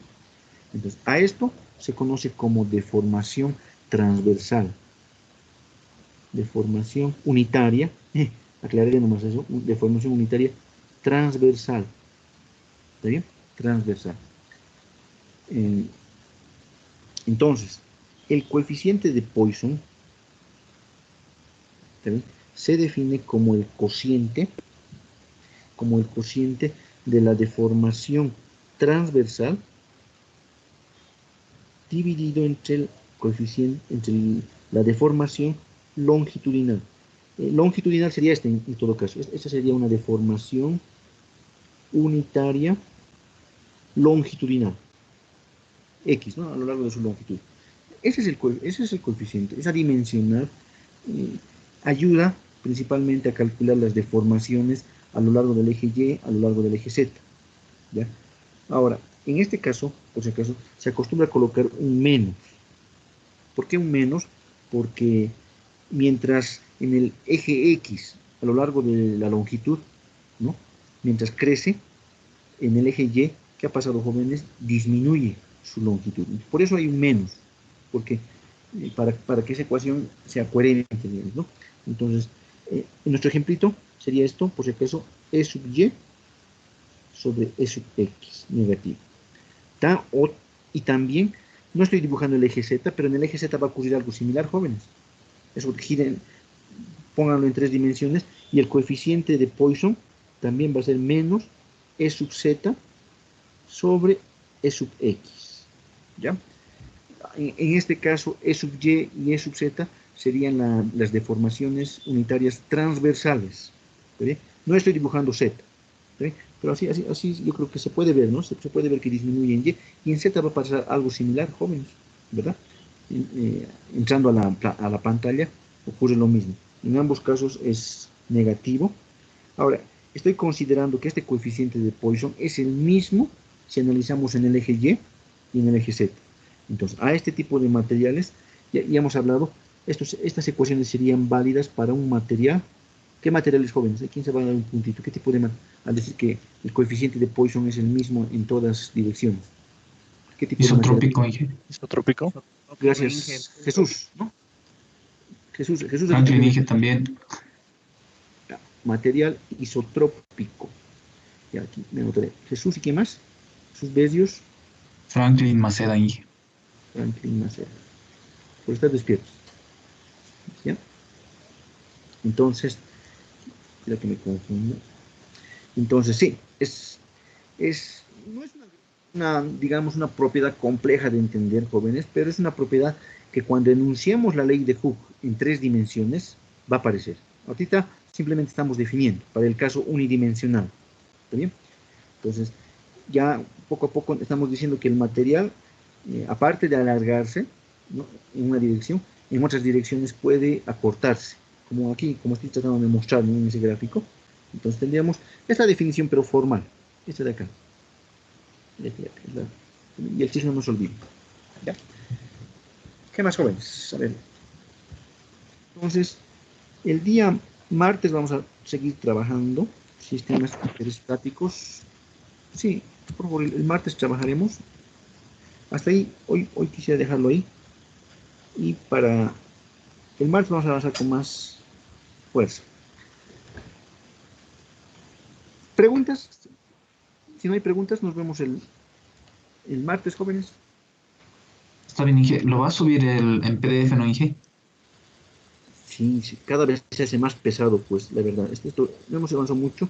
Entonces, a esto se conoce como deformación transversal, deformación unitaria, aclararé nomás eso, deformación unitaria transversal, ¿está bien? Transversal. Entonces, el coeficiente de Poisson, ¿está bien?, se define como el cociente de la deformación transversal dividido entre el coeficiente, la deformación longitudinal. Longitudinal sería este en todo caso. Esta sería una deformación unitaria longitudinal. X, ¿no? A lo largo de su longitud. Ese es el coeficiente. Esa dimensional ayuda principalmente a calcular las deformaciones a lo largo del eje Y, a lo largo del eje Z. ¿Ya? Ahora, en este caso, por si acaso, se acostumbra a colocar un menos. ¿Por qué un menos? Porque mientras en el eje X, a lo largo de la longitud, ¿no?, mientras crece, en el eje Y, ¿qué ha pasado, jóvenes? Disminuye su longitud. Por eso hay un menos, porque para que esa ecuación sea coherente, digamos, ¿no? Entonces, en nuestro ejemplito sería esto, por si acaso, E sub Y sobre E sub X, negativo. Y también, no estoy dibujando el eje Z, pero en el eje Z va a ocurrir algo similar, jóvenes. Eso, giren, pónganlo en 3 dimensiones, y el coeficiente de Poisson también va a ser menos E sub Z sobre E sub X. ¿Ya? En este caso, E sub Y y E sub Z serían las deformaciones unitarias transversales. ¿Sí? No estoy dibujando Z, ¿sí?, pero así yo creo que se puede ver, ¿no? Se puede ver que disminuye en Y en Z va a pasar algo similar, jóvenes, ¿verdad? Entrando a la pantalla ocurre lo mismo. En ambos casos es negativo. Ahora, estoy considerando que este coeficiente de Poisson es el mismo si analizamos en el eje Y y en el eje Z. Entonces, a este tipo de materiales, ya hemos hablado, estas ecuaciones serían válidas para un material. ¿Qué materiales, jóvenes? ¿Quién se va a dar un puntito? ¿Qué tipo de material? Al decir que el coeficiente de Poisson es el mismo en todas direcciones. ¿Qué tipo de material? Isotrópico, Inge. Isotrópico. Gracias, Jesús, ¿no? Jesús. Franklin, Inge también. Material isotrópico. Ya, aquí me anotaré. Jesús, ¿y qué más? Jesús Besios. Franklin Maceda, Inge. Franklin Maceda. Por estar despiertos. ¿Ya? Entonces, mira que me confundo. Entonces, sí, no es digamos, una propiedad compleja de entender, jóvenes, pero es una propiedad que cuando enunciamos la ley de Hooke en 3 dimensiones, va a aparecer. Ahorita simplemente estamos definiendo, para el caso unidimensional. ¿Está bien? Entonces, ya poco a poco estamos diciendo que el material, aparte de alargarse, ¿no?, en una dirección, en otras direcciones puede acortarse, como aquí, como estoy tratando de mostrar, ¿no?, en ese gráfico. Entonces tendríamos esta definición, pero formal, esta de acá. Y el signo no se olvide. ¿Ya? ¿Qué más, jóvenes? A ver. Entonces, el día martes vamos a seguir trabajando sistemas interestáticos. Sí, Por favor, el martes trabajaremos. Hasta ahí, hoy quisiera dejarlo ahí. Y para el martes vamos a avanzar con más fuerza. ¿Preguntas? Si no hay preguntas, nos vemos el martes, jóvenes. Está bien, Inge. ¿Lo va a subir en PDF, no, Inge? Sí, cada vez se hace más pesado, pues, la verdad. Esto no hemos avanzado mucho.